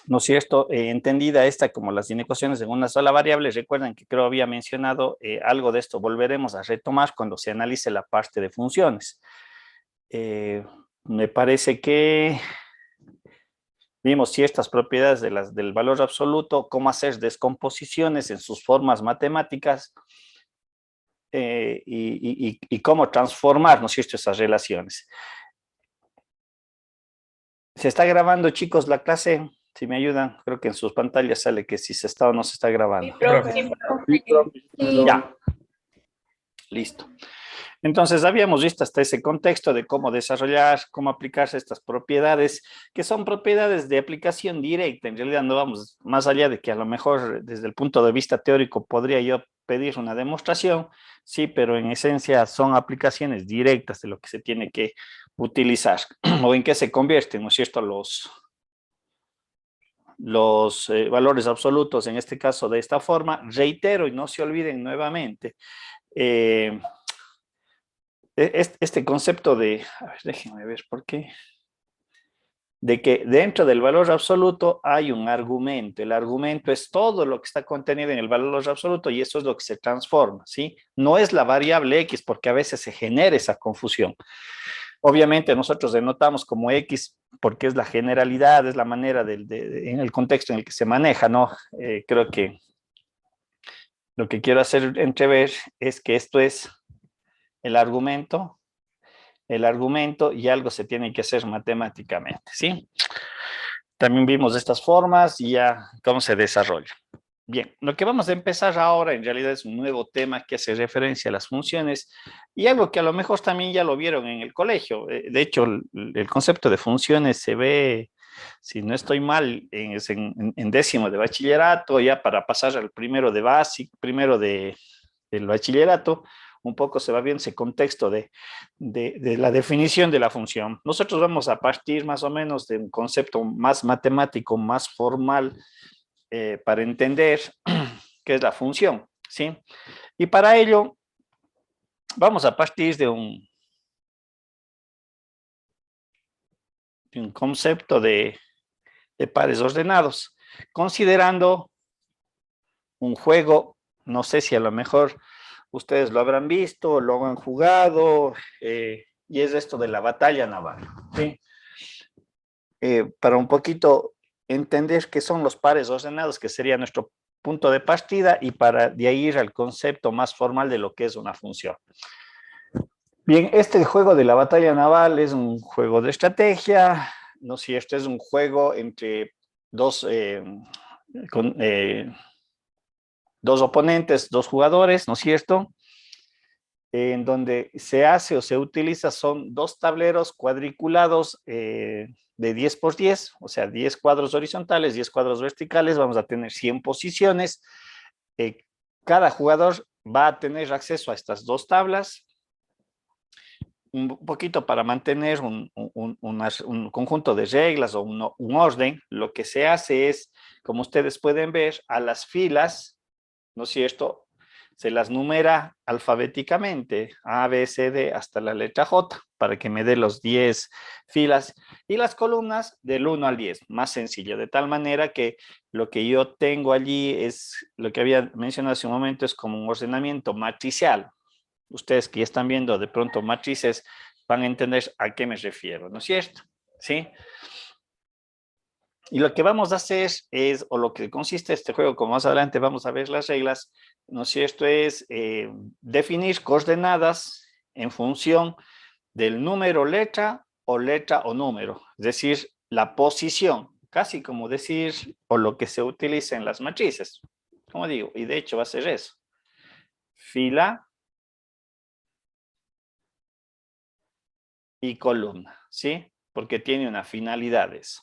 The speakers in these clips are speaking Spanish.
¿no es cierto? Entendida esta como las inecuaciones en una sola variable, recuerden que creo había mencionado algo de esto, volveremos a retomar cuando se analice la parte de funciones. Me parece que vimos ciertas propiedades del valor absoluto, cómo hacer descomposiciones en sus formas matemáticas y cómo transformar, ¿no es cierto?, esas relaciones. ¿Se está grabando, chicos, la clase? Si me ayudan, creo que en sus pantallas sale que si se está o no se está grabando. Sí. Ya, listo. Entonces, habíamos visto hasta ese contexto de cómo desarrollar, cómo aplicarse estas propiedades, que son propiedades de aplicación directa. En realidad no vamos más allá de que a lo mejor desde el punto de vista teórico podría yo pedir una demostración, sí, pero en esencia son aplicaciones directas de lo que se tiene que utilizar o en qué se convierten, ¿no es cierto?, los valores absolutos, en este caso de esta forma. Reitero y no se olviden nuevamente, este concepto de, a ver, déjenme ver por qué, de que dentro del valor absoluto hay un argumento. El argumento es todo lo que está contenido en el valor absoluto y eso es lo que se transforma, ¿sí? No es la variable X porque a veces se genera esa confusión. Obviamente nosotros denotamos como X porque es la generalidad, es la manera en el contexto en el que se maneja, ¿no? Creo que lo que quiero hacer entrever es que esto es el argumento y algo se tiene que hacer matemáticamente, ¿sí? También vimos estas formas y ya cómo se desarrolla. Bien, lo que vamos a empezar ahora en realidad es un nuevo tema que hace referencia a las funciones y algo que a lo mejor también ya lo vieron en el colegio. De hecho, el concepto de funciones se ve, si no estoy mal, en décimo de bachillerato, ya para pasar al primero de básico, primero del bachillerato, un poco se va viendo ese contexto de la definición de la función. Nosotros vamos a partir más o menos de un concepto más matemático, más formal, para entender qué es la función, ¿sí? Y para ello vamos a partir de un concepto de pares ordenados, considerando un juego, no sé si a lo mejor ustedes lo habrán visto, lo han jugado, y es esto de la batalla naval, ¿sí? Para un poquito entender qué son los pares ordenados, que sería nuestro punto de partida, y para de ahí ir al concepto más formal de lo que es una función. Bien, este juego de la batalla naval es un juego de estrategia, no sé, este es un juego entre dos, dos oponentes, dos jugadores, ¿no es cierto? En donde se hace o se utiliza son dos tableros cuadriculados de 10 por 10, o sea, 10 cuadros horizontales, 10 cuadros verticales, vamos a tener 100 posiciones. Cada jugador va a tener acceso a estas dos tablas, un poquito para mantener un conjunto de reglas o un orden. Lo que se hace es, como ustedes pueden ver, a las filas, ¿no es cierto?, se las numera alfabéticamente, A, B, C, D, hasta la letra J, para que me dé los 10 filas, y las columnas del 1 al 10, más sencillo, de tal manera que lo que yo tengo allí es, lo que había mencionado hace un momento, es como un ordenamiento matricial. Ustedes que ya están viendo de pronto matrices van a entender a qué me refiero, ¿no es cierto? ¿Sí? Y lo que vamos a hacer es, o lo que consiste este juego, como más adelante vamos a ver las reglas, ¿no es cierto?, es definir coordenadas en función del número letra o número, es decir, la posición, casi como decir, o lo que se utiliza en las matrices, como digo, y de hecho va a ser eso. Fila y columna, ¿sí? Porque tiene una finalidad eso.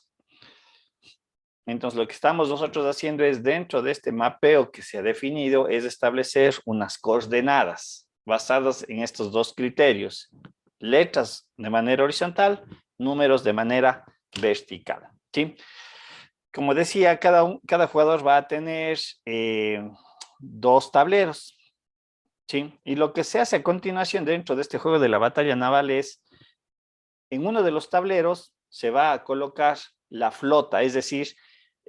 Entonces, lo que estamos nosotros haciendo es, dentro de este mapeo que se ha definido, es establecer unas coordenadas basadas en estos dos criterios. Letras de manera horizontal, números de manera vertical, ¿sí? Como decía, cada jugador va a tener dos tableros, ¿sí? Y lo que se hace a continuación dentro de este juego de la batalla naval es, en uno de los tableros se va a colocar la flota, es decir,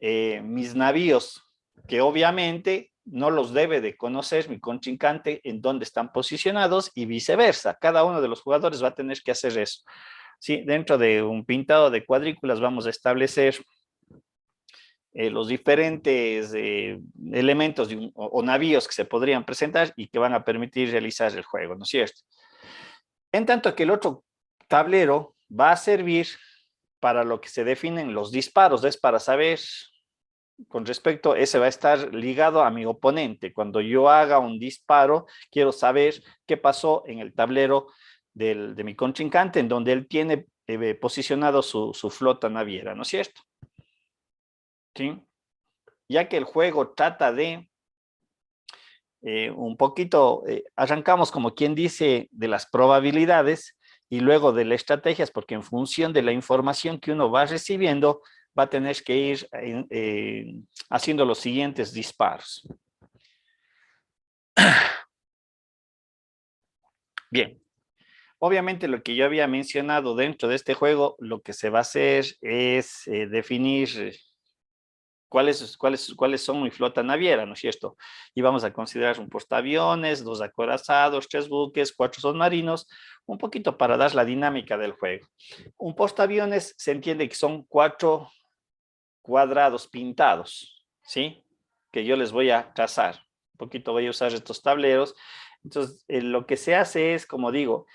mis navíos, que obviamente no los debe de conocer mi contrincante en dónde están posicionados y viceversa. Cada uno de los jugadores va a tener que hacer eso. Sí, dentro de un pintado de cuadrículas vamos a establecer los diferentes elementos o navíos que se podrían presentar y que van a permitir realizar el juego, ¿no es cierto? En tanto que el otro tablero va a servir para lo que se definen los disparos, es para saber, con respecto, ese va a estar ligado a mi oponente. Cuando yo haga un disparo, quiero saber qué pasó en el tablero de mi contrincante, en donde él tiene posicionado su flota naviera, ¿no es cierto? ¿Sí? Ya que el juego trata de un poquito, arrancamos como quien dice de las probabilidades y luego de las estrategias, porque en función de la información que uno va recibiendo, va a tener que ir haciendo los siguientes disparos. Bien, obviamente lo que yo había mencionado dentro de este juego, lo que se va a hacer es definir cuáles son mi flota naviera, ¿no es cierto? Y vamos a considerar un portaaviones, 2 acorazados, 3 buques, 4 submarinos, un poquito para dar la dinámica del juego. Un portaaviones se entiende que son 4 cuadrados pintados, ¿sí? Que yo les voy a trazar. Un poquito voy a usar estos tableros. Entonces, lo que se hace es, como digo,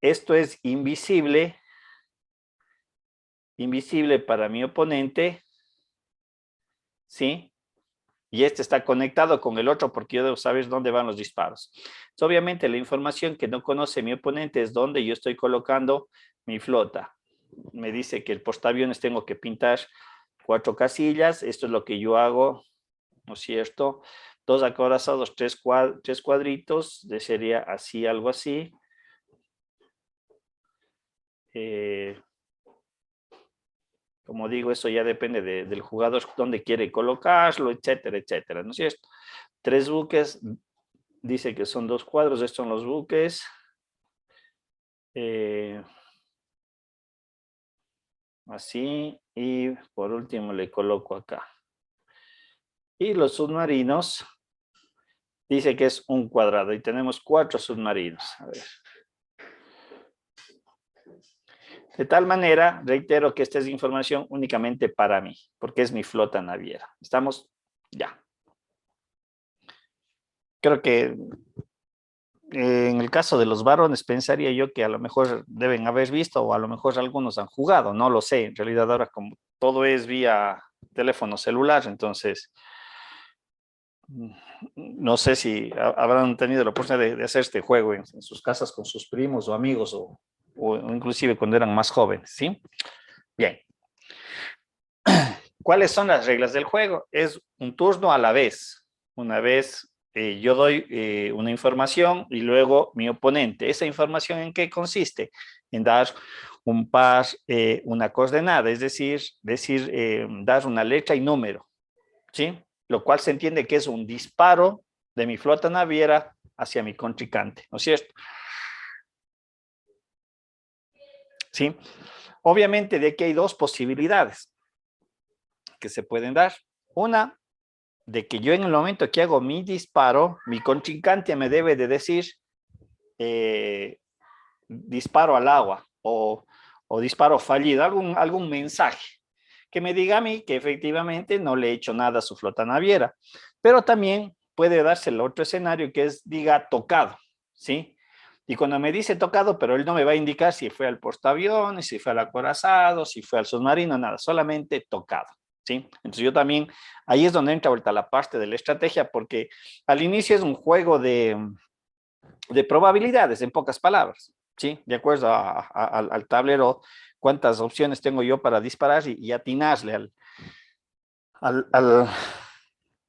esto es invisible para mi oponente, ¿sí? Y este está conectado con el otro porque yo debo saber dónde van los disparos. Entonces, obviamente, la información que no conoce mi oponente es dónde yo estoy colocando mi flota. Me dice que el portaaviones tengo que pintar 4 casillas. Esto es lo que yo hago, ¿no es cierto? 2 acorazados, 3 cuadritos, sería así, algo así. Como digo, eso ya depende del jugador, dónde quiere colocarlo, etcétera, etcétera, ¿no es cierto? 3 buques, dice que son 2 cuadros, estos son los buques. Así, y por último le coloco acá. Y los submarinos, dice que es un cuadrado, y tenemos 4 submarinos. A ver. De tal manera, reitero que esta es información únicamente para mí, porque es mi flota naviera. ¿Estamos? Ya. Creo que en el caso de los varones, pensaría yo que a lo mejor deben haber visto o a lo mejor algunos han jugado, no lo sé. En realidad ahora como todo es vía teléfono celular, entonces no sé si habrán tenido la oportunidad de hacer este juego en sus casas con sus primos o amigos o inclusive cuando eran más jóvenes, ¿sí? Bien. ¿Cuáles son las reglas del juego? Es un turno a la vez. Una vez yo doy una información y luego mi oponente. ¿Esa información en qué consiste? En dar un par, una coordenada, es decir, dar una letra y número, ¿sí? Lo cual se entiende que es un disparo de mi flota naviera hacia mi contrincante, ¿no es cierto? ¿Sí? Obviamente de aquí hay 2 posibilidades que se pueden dar. Una, de que yo en el momento que hago mi disparo, mi contrincante me debe de decir disparo al agua o disparo fallido, algún mensaje que me diga a mí que efectivamente no le he hecho nada a su flota naviera. Pero también puede darse el otro escenario que es, diga, tocado, ¿sí? Y cuando me dice tocado, pero él no me va a indicar si fue al portaaviones, si fue al acorazado, si fue al submarino, nada, solamente tocado, ¿sí? Entonces yo también, ahí es donde entra ahorita la parte de la estrategia, porque al inicio es un juego de probabilidades, en pocas palabras, ¿sí? De acuerdo al tablero, cuántas opciones tengo yo para disparar y atinarle a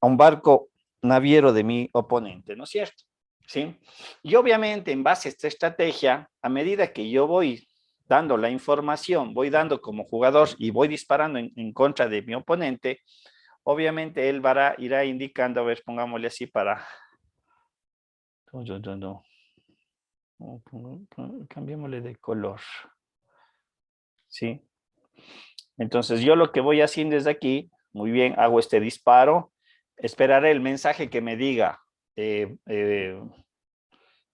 un barco naviero de mi oponente, ¿no es cierto? ¿Sí? Y obviamente en base a esta estrategia, a medida que yo voy dando la información, voy dando como jugador y voy disparando en contra de mi oponente, obviamente él irá indicando, a ver, pongámosle así para... No. Cambiémosle de color. ¿Sí? Entonces yo lo que voy haciendo desde aquí, Muy bien, hago este disparo. Esperaré el mensaje que me diga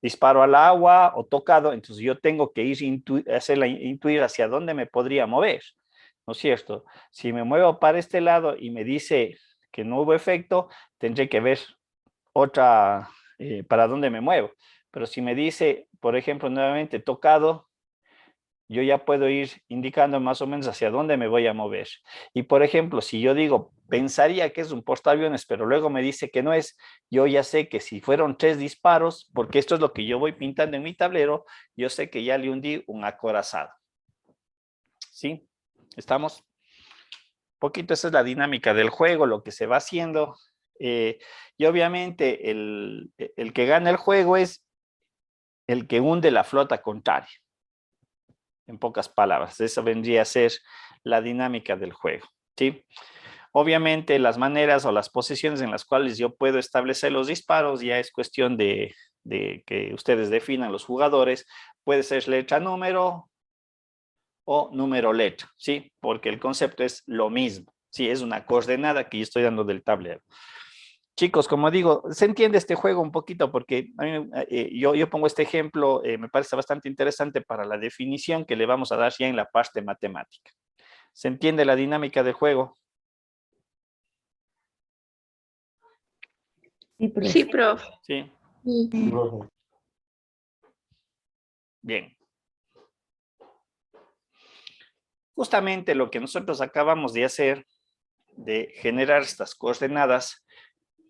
disparo al agua o tocado. Entonces yo tengo que ir intuir hacia dónde me podría mover, ¿no es cierto? Si me muevo para este lado y me dice que no hubo efecto, tendré que ver otra, para dónde me muevo. Pero si me dice, por ejemplo, nuevamente tocado, yo ya puedo ir indicando más o menos hacia dónde me voy a mover. Y por ejemplo, si yo digo, pensaría que es un portaaviones, pero luego me dice que no es, yo ya sé que si fueron 3 disparos, porque esto es lo que yo voy pintando en mi tablero, yo sé que ya le hundí un acorazado. ¿Sí? ¿Estamos? Poquito esa es la dinámica del juego, lo que se va haciendo. Y obviamente el que gana el juego es el que hunde la flota contraria. En pocas palabras, esa vendría a ser la dinámica del juego, ¿sí? Obviamente las maneras o las posiciones en las cuales yo puedo establecer los disparos ya es cuestión de que ustedes definan los jugadores. Puede ser letra número o número letra, ¿sí? Porque el concepto es lo mismo, ¿sí? Es una coordenada que yo estoy dando del tablero. Chicos, como digo, se entiende este juego un poquito porque a mí, yo pongo este ejemplo, me parece bastante interesante para la definición que le vamos a dar ya en la parte matemática. ¿Se entiende la dinámica del juego? Sí, profe. Sí, profe. Sí. Profe. Bien. Justamente lo que nosotros acabamos de hacer, de generar estas coordenadas,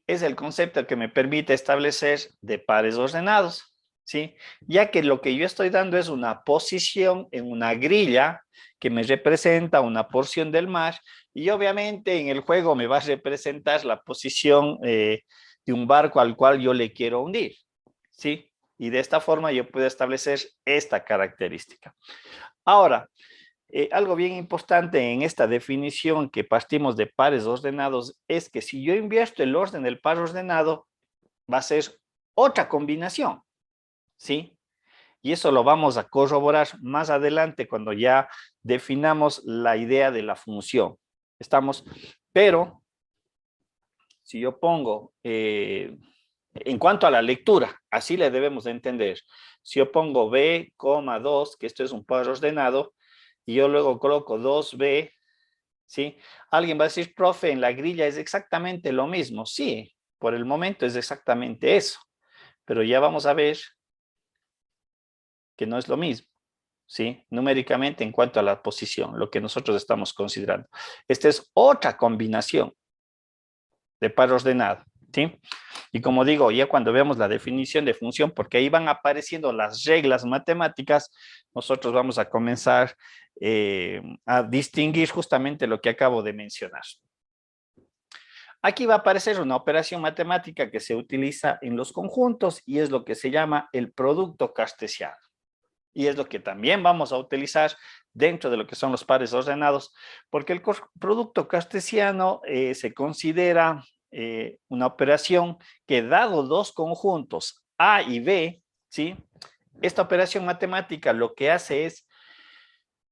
es el concepto que me permite establecer de pares ordenados, ¿sí? Ya que lo que yo estoy dando es una posición en una grilla que me representa una porción del mar y obviamente en el juego me va a representar la posición de un barco al cual yo le quiero hundir, ¿sí? Y de esta forma yo puedo establecer esta característica. Ahora, algo bien importante en esta definición que partimos de pares ordenados es que si yo invierto el orden del par ordenado, va a ser otra combinación, ¿sí? Y eso lo vamos a corroborar más adelante cuando ya definamos la idea de la función. ¿Estamos? Pero, si yo pongo, en cuanto a la lectura, así le debemos de entender. Si yo pongo B, 2, que esto es un par ordenado, y yo luego coloco 2B, ¿sí? Alguien va a decir, profe, en la grilla es exactamente lo mismo. Sí, por el momento es exactamente eso, pero ya vamos a ver que no es lo mismo, ¿sí? Numéricamente en cuanto a la posición, lo que nosotros estamos considerando. Esta es otra combinación de par ordenado, ¿sí? Y como digo, ya cuando veamos la definición de función, porque ahí van apareciendo las reglas matemáticas, nosotros vamos a comenzar a distinguir justamente lo que acabo de mencionar. Aquí va a aparecer una operación matemática que se utiliza en los conjuntos y es lo que se llama el producto cartesiano. Y es lo que también vamos a utilizar dentro de lo que son los pares ordenados, porque el producto cartesiano se considera una operación que dado dos conjuntos A y B, ¿sí? Esta operación matemática lo que hace es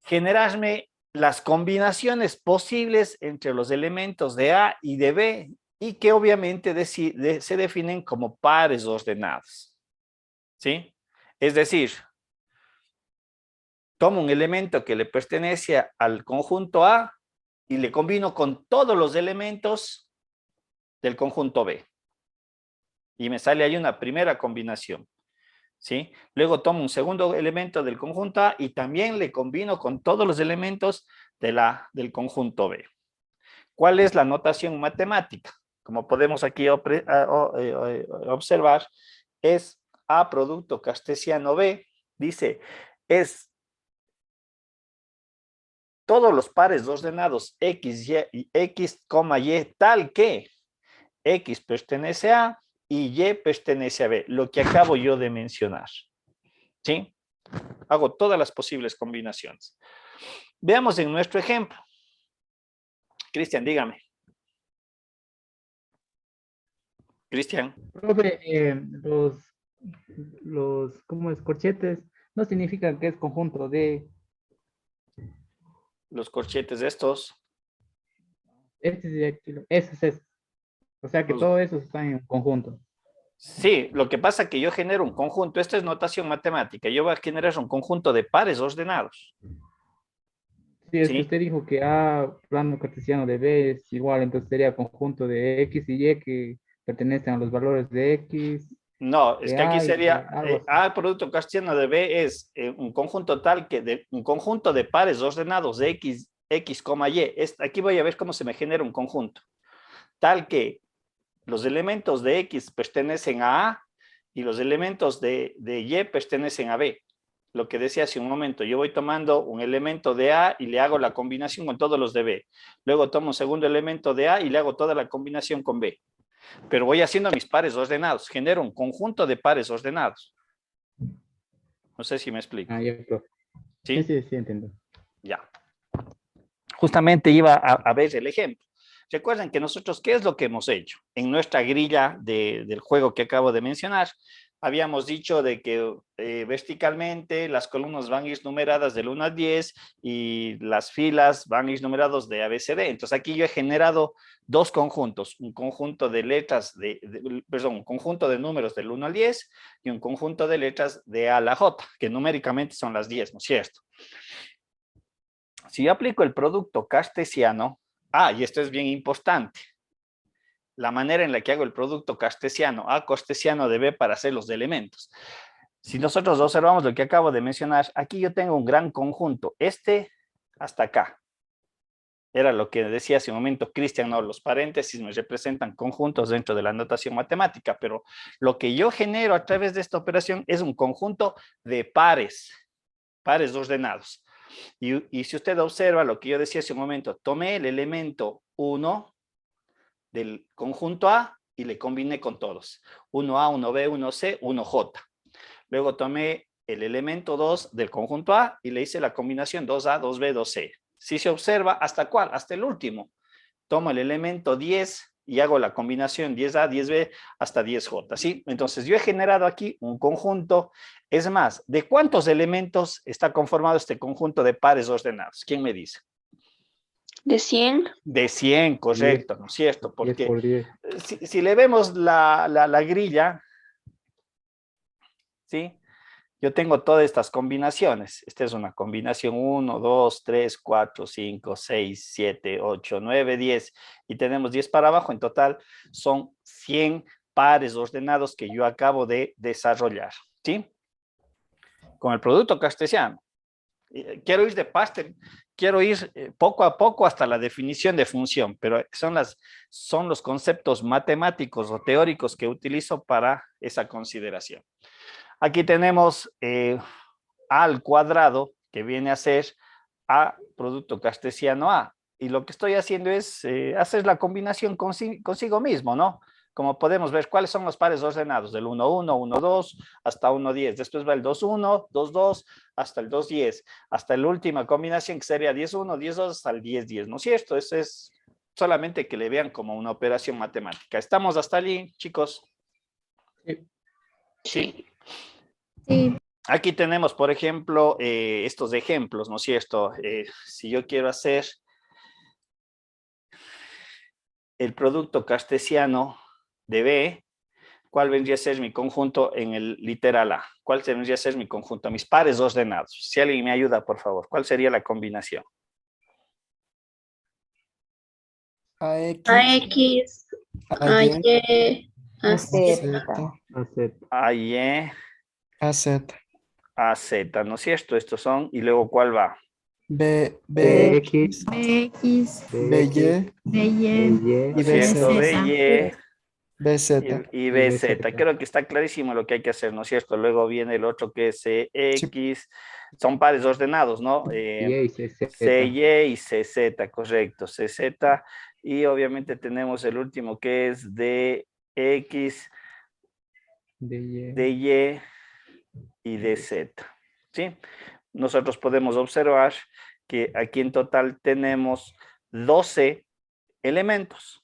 generarme las combinaciones posibles entre los elementos de A y de B y que obviamente se definen como pares ordenados, ¿sí? Es decir, tomo un elemento que le pertenece al conjunto A y le combino con todos los elementos del conjunto B. Y me sale ahí una primera combinación, ¿sí? Luego tomo un segundo elemento del conjunto A y también le combino con todos los elementos del conjunto B. ¿Cuál es la notación matemática? Como podemos aquí observar, es A producto cartesiano B, dice, es todos los pares ordenados X, Y, X, Y, tal que X pertenece a y Y pertenece a B, lo que acabo yo de mencionar. ¿Sí? Hago todas las posibles combinaciones. Veamos en nuestro ejemplo. Cristian, dígame. Cristian. Profe, ¿cómo es? Corchetes no significan que es conjunto de... Los corchetes estos. este sería ese es ese. O sea que Pues, todo eso está en conjunto. sí, lo que pasa es que yo genero un conjunto, esta es notación matemática, yo voy a generar un conjunto de pares ordenados, Sí, es que ¿sí? usted dijo que A plano cartesiano de B es igual, entonces sería conjunto de X y Y que pertenecen a los valores de X, No, es de que aquí A y de sería algo así. A producto cartesiano de B es un conjunto tal que un conjunto de pares ordenados de X, Y. Aquí voy a ver cómo se me genera un conjunto. Tal que los elementos de X pertenecen a A y los elementos de Y pertenecen a B. Lo que decía hace un momento, yo voy tomando un elemento de A y le hago la combinación con todos los de B. Luego tomo un segundo elemento de A y le hago toda la combinación con B. Pero voy haciendo mis pares ordenados, genero un conjunto de pares ordenados. No sé si me explico. Ah, ya, profe. Sí, ¿Sí? sí, sí, entiendo. Ya. Justamente iba a ver el ejemplo. Recuerden que nosotros, ¿qué es lo que hemos hecho? En nuestra grilla del juego que acabo de mencionar, habíamos dicho de que verticalmente las columnas van a ir numeradas del 1 al 10 y las filas van a ir numeradas de A, B, C, D. Entonces aquí yo he generado dos conjuntos, un conjunto de letras, perdón, un conjunto de números del 1 al 10 y un conjunto de letras de A a la J, que numéricamente son las 10, ¿no es cierto? Si yo aplico el producto cartesiano, y esto es bien importante, la manera en la que hago el producto cartesiano A cartesiano de B para hacer los elementos. Si nosotros observamos lo que acabo de mencionar, aquí yo tengo un gran conjunto, este hasta acá. Era lo que decía hace un momento Cristian, ¿no? Los paréntesis me representan conjuntos dentro de la notación matemática, pero lo que yo genero a través de esta operación es un conjunto de pares ordenados. Y si usted observa lo que yo decía hace un momento, tomé el elemento 1 del conjunto A y le combiné con todos. 1A, 1B, 1C, 1J. Luego tomé el elemento 2 del conjunto A y le hice la combinación 2A, 2B, 2C. Si se observa, ¿hasta cuál? Hasta el último. Tomo el elemento 10 y hago la combinación 10A, 10B hasta 10J, ¿sí? Entonces yo he generado aquí un conjunto. Es más, ¿de cuántos elementos está conformado este conjunto de pares ordenados? ¿Quién me dice? ¿De 100? De 100, 10, correcto, ¿no es cierto? 10 Porque por 10. si le vemos la grilla, ¿sí? Yo tengo todas estas combinaciones. Esta es una combinación 1, 2, 3, 4, 5, 6, 7, 8, 9, 10. Y tenemos 10 para abajo. En total son 100 pares ordenados que yo acabo de desarrollar. ¿Sí? Con el producto cartesiano. Quiero ir de paste, quiero ir poco a poco hasta la definición de función, pero son los conceptos matemáticos o teóricos que utilizo para esa consideración. Aquí tenemos A al cuadrado, que viene a ser A producto cartesiano A. Y lo que estoy haciendo es hacer la combinación consigo mismo, ¿no? Como podemos ver, ¿cuáles son los pares ordenados? Del 1, 1, 1, 2, hasta 1, 10. Después va el 2, 1, 2, 2, hasta el 2, 10. Hasta la última combinación, que sería 10, 1, 10, 2, hasta el 10, 10. ¿No es cierto? Eso es solamente que le vean como una operación matemática. ¿Estamos hasta allí, chicos? Sí. Sí. Sí. Aquí tenemos, por ejemplo, estos ejemplos, ¿no es cierto? Si yo quiero hacer el producto cartesiano de B, ¿cuál vendría a ser mi conjunto en el literal A? ¿Cuál vendría a ser mi conjunto? Mis pares ordenados. Si alguien me ayuda, por favor, ¿cuál sería la combinación? AX, AX, AY, AY, AZ. AZ. A, Y, AZ, A, Z, ¿no es cierto? Estos son, y luego, ¿cuál va? BX, BX, BY, BY, ¿No y es cierto? BZ, B, BZ, Y y BZ. BZ. Creo que está clarísimo lo que hay que hacer, ¿no es cierto? Luego viene el otro que es sí, CX. Son pares ordenados, ¿no? Y CZ. CY y CZ, correcto. CZ. Y obviamente tenemos el último que es DX, DY. DY y DZ. ¿Sí? Nosotros podemos observar que aquí en total tenemos 12 elementos.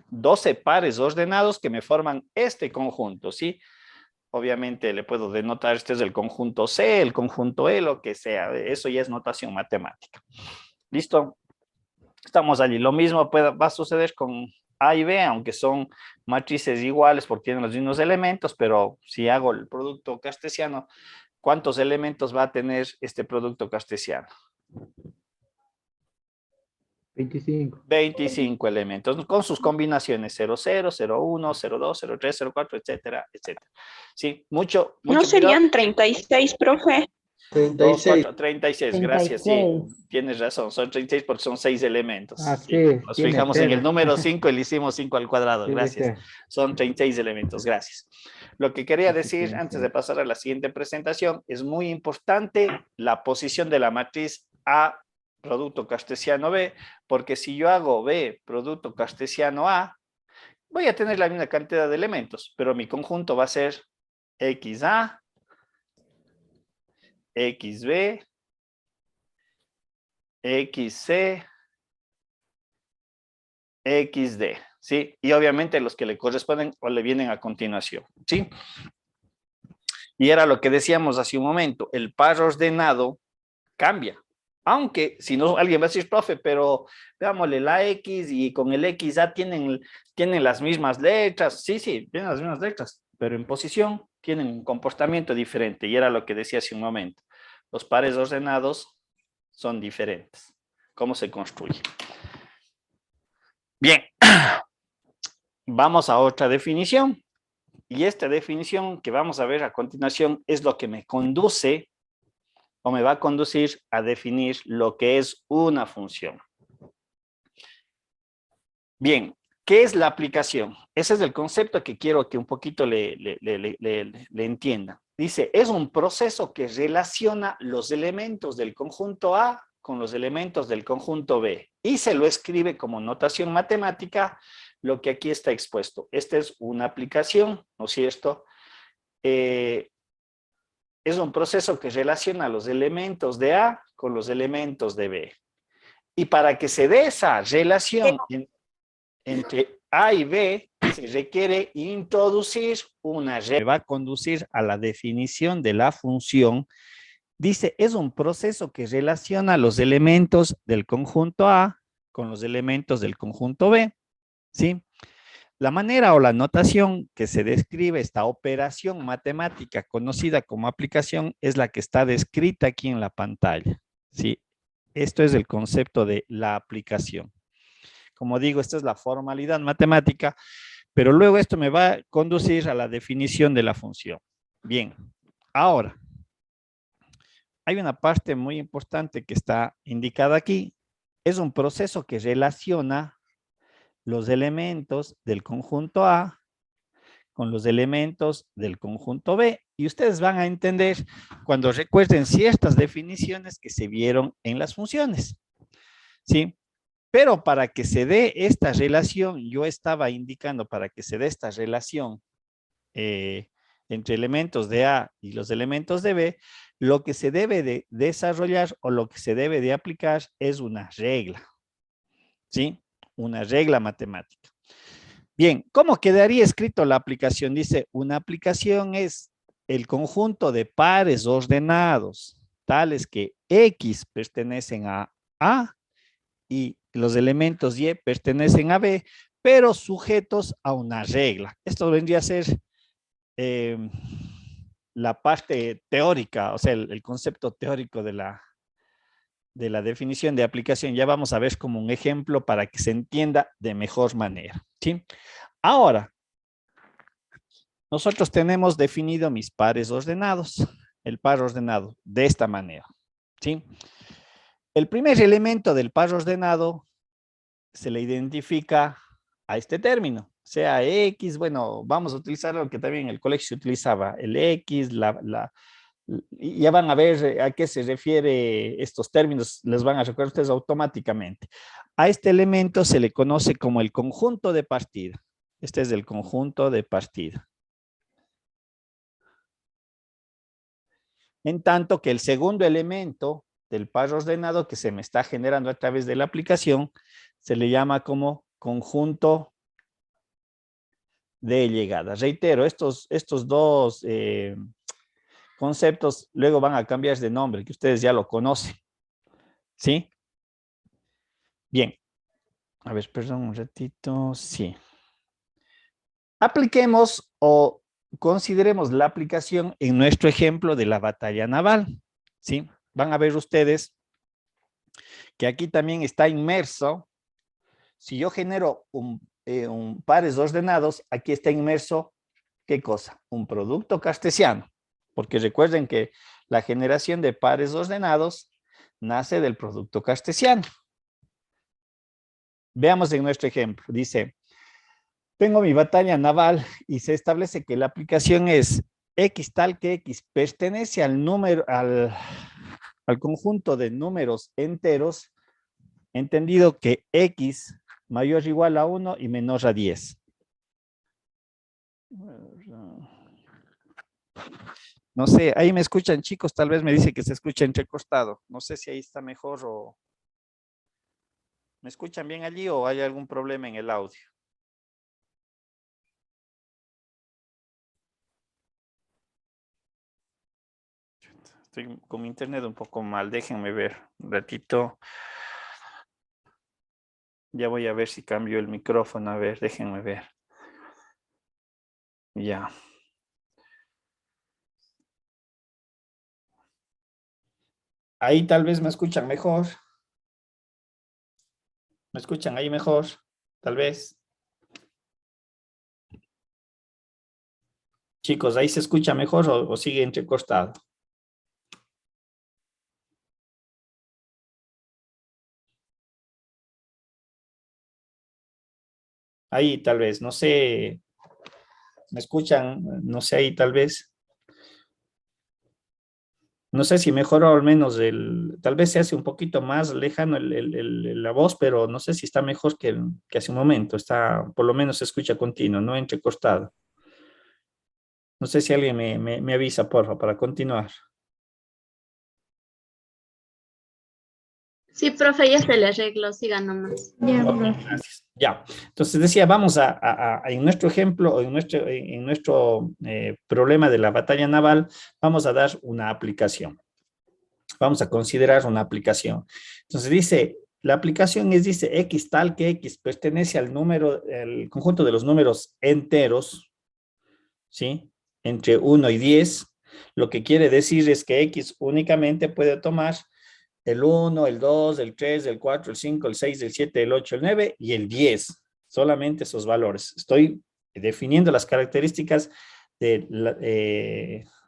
12 pares ordenados que me forman este conjunto, ¿sí? Obviamente le puedo denotar, este es el conjunto C, el conjunto E, lo que sea. Eso ya es notación matemática. ¿Listo? Estamos allí. Lo mismo va a suceder con A y B, aunque son matrices iguales porque tienen los mismos elementos, pero si hago el producto cartesiano, ¿cuántos elementos va a tener este producto cartesiano? 25. 25 elementos, con sus combinaciones 0, 0, 0, 1, 0, 2, 0, 3, 0, 4, etcétera, etcétera. Sí, mucho ¿No cuidado. serían 36, profe? 2, 36. 4, 36, gracias, sí, 36. tienes razón, son 36 porque son 6 elementos. Ah, Sí. sí, Nos tiene fijamos en el cero. número 5 y le hicimos 5 al cuadrado, Sí, gracias. viste. Son 36 elementos, gracias. Lo que quería Aquí decir tiene antes cero. de pasar a la siguiente presentación, es muy importante la posición de la matriz A, producto cartesiano B, porque si yo hago B, producto cartesiano A, voy a tener la misma cantidad de elementos, pero mi conjunto va a ser XA, XB, XC, XD, ¿sí? Y obviamente los que le corresponden o le vienen a continuación, ¿sí? Y era lo que decíamos hace un momento, el par ordenado cambia. Aunque, si no, alguien va a decir, profe, pero veámosle la X y con el XA tienen las mismas letras. Sí, sí, tienen las mismas letras, pero en posición tienen un comportamiento diferente. Y era lo que decía hace un momento. Los pares ordenados son diferentes. ¿Cómo se construye? Bien, vamos a otra definición. Y esta definición que vamos a ver a continuación es lo que me conduce o me va a conducir a definir lo que es una función. Bien, ¿qué es la aplicación? Ese es el concepto que quiero que un poquito le entienda. Dice, es un proceso que relaciona los elementos del conjunto A con los elementos del conjunto B y se lo escribe como notación matemática lo que aquí está expuesto. Esta es una aplicación, ¿no es cierto? Es un proceso que relaciona los elementos de A con los elementos de B. Y para que se dé esa relación entre A y B, se requiere introducir una regla que va a conducir a la definición de la función. Dice, es un proceso que relaciona los elementos del conjunto A con los elementos del conjunto B, ¿sí? La manera o la notación que se describe esta operación matemática conocida como aplicación es la que está descrita aquí en la pantalla, ¿sí? Esto es el concepto de la aplicación. Como digo, esta es la formalidad matemática, pero luego esto me va a conducir a la definición de la función. Bien, ahora, hay una parte muy importante que está indicada aquí. Es un proceso que relaciona los elementos del conjunto A con los elementos del conjunto B. Y ustedes van a entender cuando recuerden ciertas definiciones que se vieron en las funciones. ¿Sí? Pero para que se dé esta relación, yo estaba indicando para que se dé esta relación entre elementos de A y los elementos de B, lo que se debe de desarrollar o lo que se debe de aplicar es una regla. ¿Sí? Una regla matemática. Bien, ¿cómo quedaría escrito la aplicación? Dice, una aplicación es el conjunto de pares ordenados, tales que X pertenecen a A y los elementos Y pertenecen a B, pero sujetos a una regla. Esto vendría a ser la parte teórica, o sea, el concepto teórico de la definición de aplicación. Ya vamos a ver como un ejemplo para que se entienda de mejor manera, ¿sí? Ahora, nosotros tenemos definido mis pares ordenados, el par ordenado de esta manera, ¿sí? El primer elemento del par ordenado se le identifica a este término, sea X, bueno, vamos a utilizar lo que también en el colegio se utilizaba, el X, ya van a ver a qué se refiere estos términos, les van a recordar ustedes automáticamente. A este elemento se le conoce como el conjunto de partida. Este es el conjunto de partida. En tanto que el segundo elemento del par ordenado que se me está generando a través de la aplicación se le llama como conjunto de llegada. Reitero, estos dos conceptos luego van a cambiar de nombre, que ustedes ya lo conocen. ¿Sí? Bien, A ver, perdón un ratito. Sí. Apliquemos o consideremos la aplicación en nuestro ejemplo de la batalla naval. ¿Sí? Van a ver ustedes que aquí también está inmerso. Si yo genero un pares ordenados, aquí está inmerso, ¿qué cosa? Un producto cartesiano. Porque recuerden que la generación de pares ordenados nace del producto cartesiano. Veamos en nuestro ejemplo. Dice, tengo mi batalla naval y se establece que la aplicación es X tal que X pertenece al número, al conjunto de números enteros, entendido que X mayor o igual a 1 y menor a 10. No sé, ahí me escuchan, chicos, tal vez me dice que se escucha entrecostado. No sé si ahí está mejor o... ¿Me escuchan bien allí o hay algún problema en el audio? Estoy con mi internet un poco mal, déjenme ver un ratito. Ya voy a ver si cambio el micrófono, a ver, déjenme ver. Ya. Ahí tal vez me escuchan mejor. ¿Me escuchan ahí mejor? Tal vez. Chicos, ¿ahí se escucha mejor o sigue entrecostado? Ahí tal vez, no sé. ¿Me escuchan? No sé, ahí tal vez. No sé si mejoró al menos tal vez se hace un poquito más lejano la voz, pero no sé si está mejor que hace un momento. Está, por lo menos se escucha continuo, no entrecostado. No sé si alguien me avisa, porfa, para continuar. Sí, profe, ya se le arregló, siga nomás. Ok, gracias. Ya, entonces decía, vamos en nuestro ejemplo, en nuestro problema de la batalla naval, vamos a dar una aplicación. Vamos a considerar una aplicación. Entonces dice, la aplicación dice X tal que X pertenece al número, el conjunto de los números enteros, ¿sí? Entre 1 y 10, lo que quiere decir es que X únicamente puede tomar el 1, el 2, el 3, el 4, el 5, el 6, el 7, el 8, el 9 y el 10. Solamente esos valores. Estoy definiendo las características del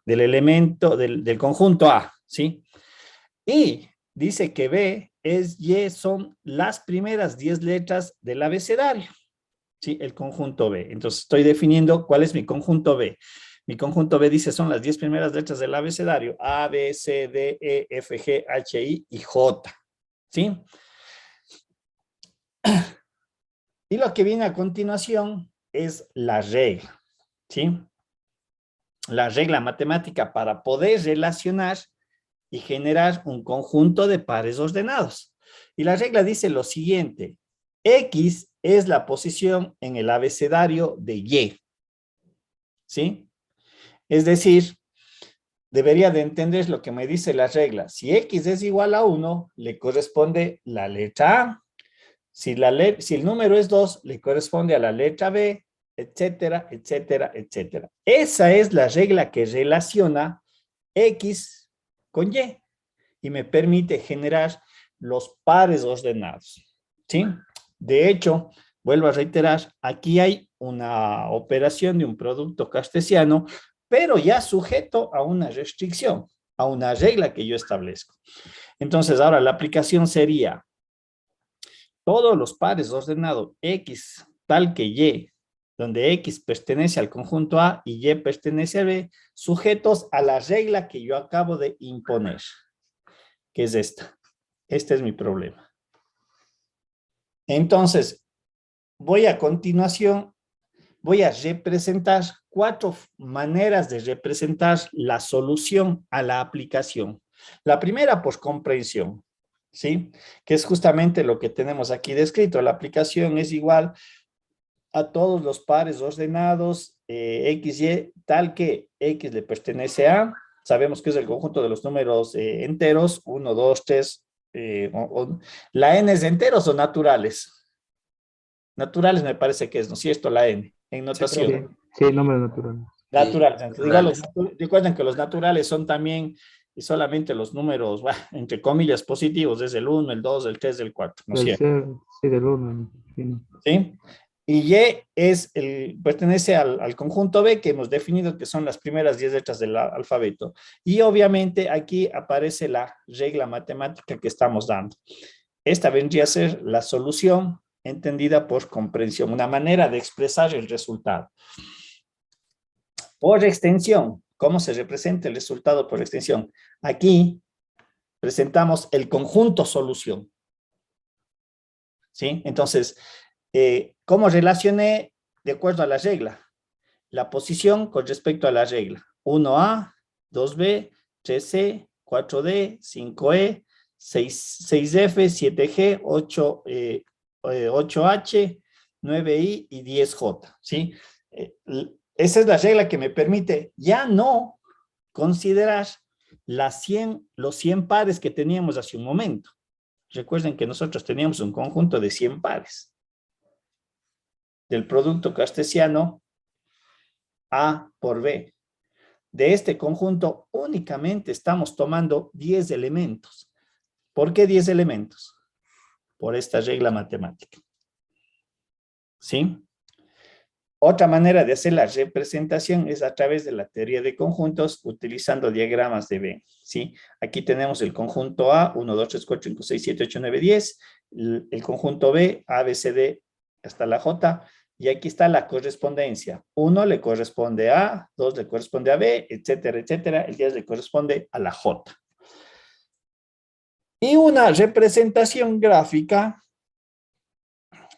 elemento, del conjunto A, ¿sí? Y dice que B es Y, son las primeras 10 letras del abecedario, ¿sí? El conjunto B. Entonces estoy definiendo cuál es mi conjunto B. Mi conjunto B dice son las 10 primeras letras del abecedario, A, B, C, D, E, F, G, H, I y J, ¿sí? Y lo que viene a continuación es la regla, ¿sí? La regla matemática para poder relacionar y generar un conjunto de pares ordenados. Y la regla dice lo siguiente, X es la posición en el abecedario de Y, ¿sí? Es decir, debería de entender lo que me dice la regla. Si X es igual a 1, le corresponde la letra A. Si el número es 2, le corresponde a la letra B, etcétera, etcétera, etcétera. Esa es la regla que relaciona X con y me permite generar los pares ordenados, ¿sí? De hecho, vuelvo a reiterar, aquí hay una operación de un producto cartesiano, pero ya sujeto a una restricción, a una regla que yo establezco. Entonces, ahora la aplicación sería todos los pares ordenados X tal que Y, donde X pertenece al conjunto A y Y pertenece a B, sujetos a la regla que yo acabo de imponer, que es esta. Este es mi problema. Entonces, voy a continuación, voy a representar 4 maneras de representar la solución a la aplicación. La primera, por comprensión, ¿sí? Que es justamente lo que tenemos aquí descrito. La aplicación es igual a todos los pares ordenados X, Y, tal que X le pertenece a, sabemos que es el conjunto de los números enteros, 1, 2, 3, la N es de enteros o naturales. Naturales me parece que es, ¿no es cierto? La N, en notación. Sí, sí, números naturales. Naturales. Igual recuerden que los naturales son también y solamente los números, bueno, entre comillas, positivos, es el 1, el 2, el 3, el 4, ¿no es Puede cierto? ser, sí, del 1. Sí. ¿Sí? Y Y es pertenece al conjunto B que hemos definido que son las primeras 10 letras del alfabeto. Y obviamente aquí aparece la regla matemática que estamos dando. Esta vendría a ser la solución entendida por comprensión, una manera de expresar el resultado. Por extensión, ¿cómo se representa el resultado por extensión? Aquí presentamos el conjunto solución. ¿Sí? Entonces, ¿cómo relacioné de acuerdo a la regla? La posición con respecto a la regla. 1A, 2B, 3C, 4D, 5E, 6F, 7G, 8H, 9I y 10J. ¿Sí? Esa es la regla que me permite ya no considerar los 100 pares que teníamos hace un momento. Recuerden que nosotros teníamos un conjunto de 100 pares del producto cartesiano A por B. De este conjunto únicamente estamos tomando 10 elementos. ¿Por qué 10 elementos? Por esta regla matemática. ¿Sí? Otra manera de hacer la representación es a través de la teoría de conjuntos utilizando diagramas de Venn, ¿sí? Aquí tenemos el conjunto A, 1, 2, 3, 4, 5, 6, 7, 8, 9, 10. El conjunto B, A, B, C, D, hasta la J. Y aquí está la correspondencia. 1 le corresponde a A, 2 le corresponde a B, etcétera, etcétera. El 10 le corresponde a la J. Y una representación gráfica,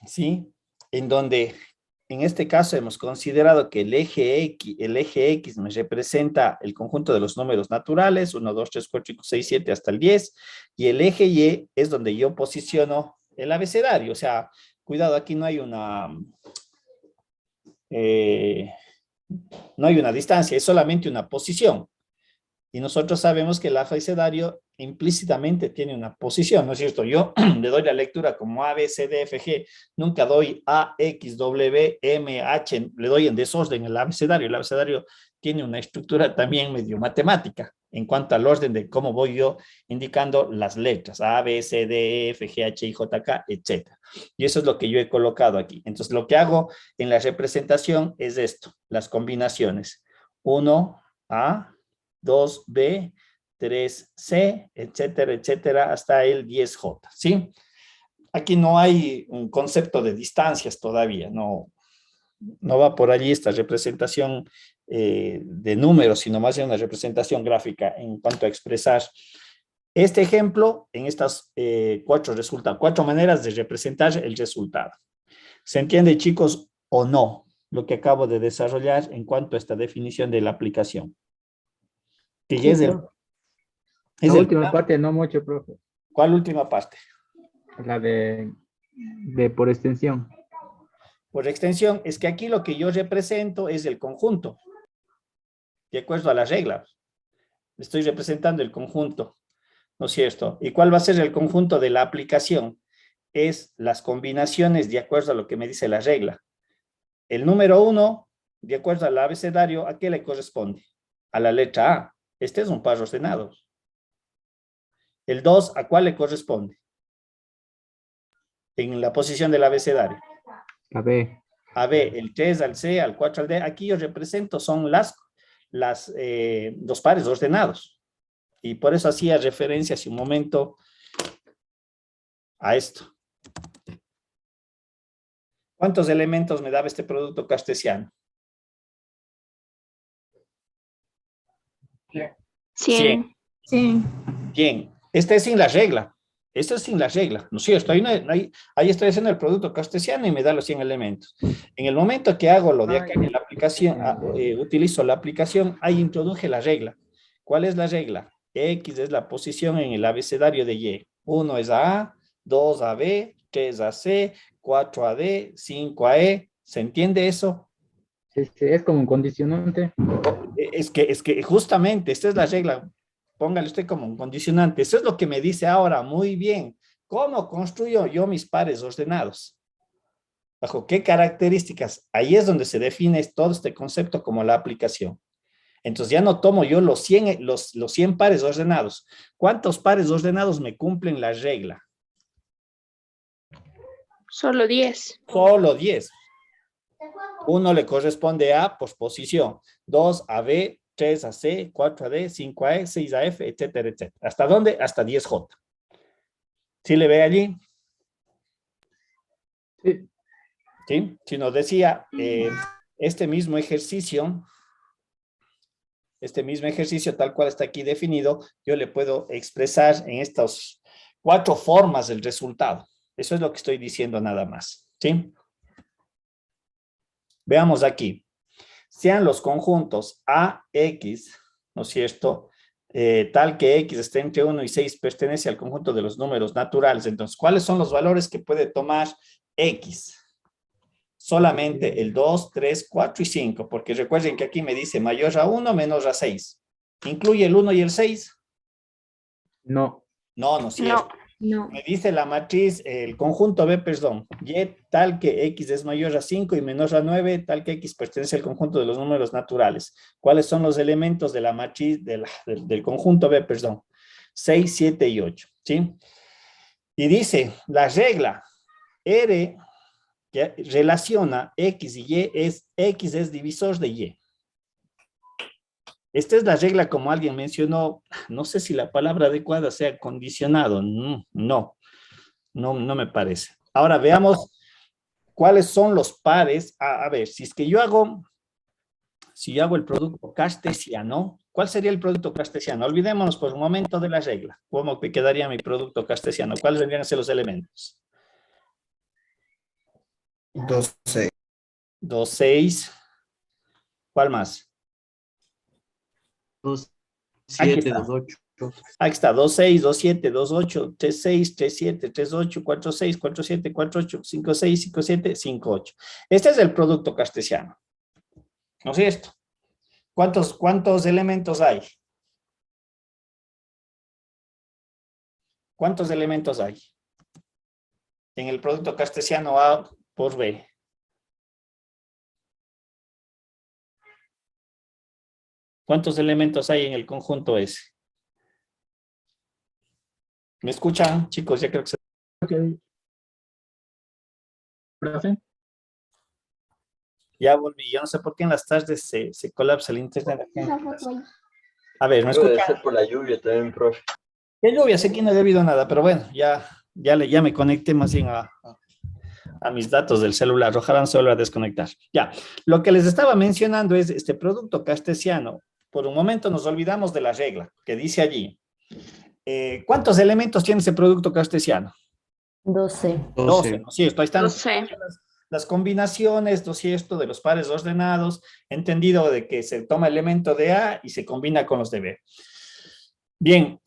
¿sí? En donde, en este caso, hemos considerado que el eje X me representa el conjunto de los números naturales, 1, 2, 3, 4, 5, 6, 7, hasta el 10. Y el eje Y es donde yo posiciono el abecedario. O sea, cuidado, aquí no hay una distancia, es solamente una posición. Y nosotros sabemos que el abecedario implícitamente tiene una posición, ¿no es cierto? Yo le doy la lectura como A, B, C, D, F, G. Nunca doy A, X, W, M, H. Le doy en desorden el abecedario. El abecedario tiene una estructura también medio matemática en cuanto al orden de cómo voy yo indicando las letras. A, B, C, D, F, G, H, I, J, K, etc. Y eso es lo que yo he colocado aquí. Entonces, lo que hago en la representación es esto, las combinaciones. 1A, 2B, 3C, etcétera, etcétera, hasta el 10J, ¿sí? Aquí no hay un concepto de distancias todavía, no va por allí esta representación de números, sino más bien una representación gráfica en cuanto a expresar este ejemplo en estas cuatro maneras de representar el resultado. ¿Se entiende, chicos, o no lo que acabo de desarrollar en cuanto a esta definición de la aplicación? Que ya Sí, la última parte no mucho, profe. ¿Cuál última parte? La de por extensión. Por extensión, es que aquí lo que yo represento es el conjunto, de acuerdo a las reglas. Estoy representando el conjunto, ¿no es cierto? ¿Y cuál va a ser el conjunto de la aplicación? Es las combinaciones de acuerdo a lo que me dice la regla. El número 1, de acuerdo al abecedario, ¿a qué le corresponde? A la letra A. Este es un par ordenado. El 2, ¿a cuál le corresponde? En la posición del abecedario. A B. A B, el 3 al C, al 4 al D. Aquí yo represento, son los pares ordenados. Y por eso hacía referencia hace un momento a esto. ¿Cuántos elementos me daba este producto cartesiano? 100. 100. Este es sin la regla. Esto es sin la regla, ¿no es cierto? Ahí estoy haciendo el producto cartesiano y me da los 100 elementos. En el momento que hago lo de acá en la aplicación, utilizo la aplicación, ahí introduje la regla. ¿Cuál es la regla? X es la posición en el abecedario de Y. 1 es A, 2 a B, 3 a C, 4 a D, 5 a E. ¿Se entiende eso? Sí, es como un condicionante. Es que justamente esta es la regla. Póngale usted como un condicionante. Eso es lo que me dice ahora. Muy bien. ¿Cómo construyo yo mis pares ordenados? ¿Bajo qué características? Ahí es donde se define todo este concepto como la aplicación. Entonces ya no tomo yo los 100 pares ordenados. ¿Cuántos pares ordenados me cumplen la regla? Solo 10. Solo 10. 1 le corresponde a posposición, 2 a B, 3 a C, 4 a D, 5 a E, 6 a F, etcétera, etcétera. ¿Hasta dónde? Hasta 10J. ¿Sí le ve allí? Sí. ¿Sí? Si nos decía este mismo ejercicio tal cual está aquí definido, yo le puedo expresar en estas 4 formas el resultado. Eso es lo que estoy diciendo nada más. ¿Sí? Veamos aquí. Sean los conjuntos AX, ¿no es cierto? Tal que X esté entre 1 y 6 pertenece al conjunto de los números naturales. Entonces, ¿cuáles son los valores que puede tomar X? Solamente el 2, 3, 4 y 5, porque recuerden que aquí me dice mayor a 1, menor a 6. ¿Incluye el 1 y el 6? No. No, no es cierto. No. Me dice la matriz, el conjunto B, perdón, Y tal que X es mayor a 5 y menor a 9, tal que X pertenece al conjunto de los números naturales. ¿Cuáles son los elementos de la matriz del conjunto B, perdón? 6, 7 y 8, ¿sí? Y dice, la regla R que relaciona X y Y es X es divisor de Y. Esta es la regla como alguien mencionó, no sé si la palabra adecuada sea condicionado, no me parece. Ahora veamos cuáles son los pares. A ver, si yo hago el producto cartesiano, ¿cuál sería el producto cartesiano? Olvidémonos por un momento de la regla. ¿Cómo quedaría mi producto cartesiano? ¿Cuáles vendrían a ser los elementos? 2, 6. 2, 6. ¿Cuál más? 2, Aquí 7, está. 2, 8. Aquí está, 2, 6, 2, 7, 2, 8, 3, 6, 3, 7, 3, 8, 4, 6, 4, 7, 4, 8, 5, 6, 5, 7, 5, 8. Este es el producto cartesiano. ¿No es cierto? ¿Cuántos elementos hay? ¿Cuántos elementos hay en el producto cartesiano A por B? ¿Cuántos elementos hay en el conjunto S? ¿Me escuchan, chicos? Ya creo que se... ¿Profe? Ya volví. Yo no sé por qué en las tardes se colapsa el internet. A ver, ¿me Puede escuchan? ser por la lluvia también, profe. ¿Qué lluvia? Sé que no he debido nada, pero bueno, ya me conecté más bien a mis datos del celular. Ojalá no se vuelva a desconectar. Ya, lo que les estaba mencionando es este producto cartesiano. Por un momento nos olvidamos de la regla que dice allí. ¿Cuántos elementos tiene ese producto cartesiano? 12. 12, ¿no es cierto? Ahí están 12. las combinaciones, ¿no es cierto?, de los pares ordenados, entendido de que se toma el elemento de A y se combina con los de B. Bien,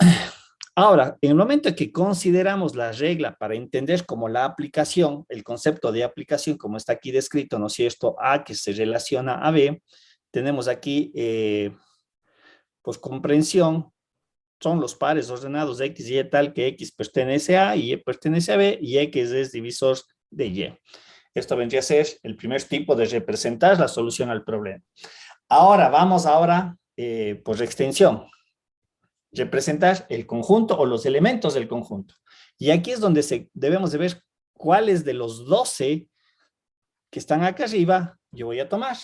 ahora, en el momento en que consideramos la regla para entender como la aplicación, el concepto de aplicación, como está aquí descrito, ¿no es cierto?, A que se relaciona a B, tenemos aquí, pues, comprensión, son los pares ordenados de X y Y tal que X pertenece a Y pertenece a B y X es divisor de Y. Esto vendría a ser el primer tipo de representar la solución al problema. Ahora, vamos por extensión. Representar el conjunto o los elementos del conjunto. Y aquí es donde debemos de ver cuáles de los 12 que están acá arriba yo voy a tomar.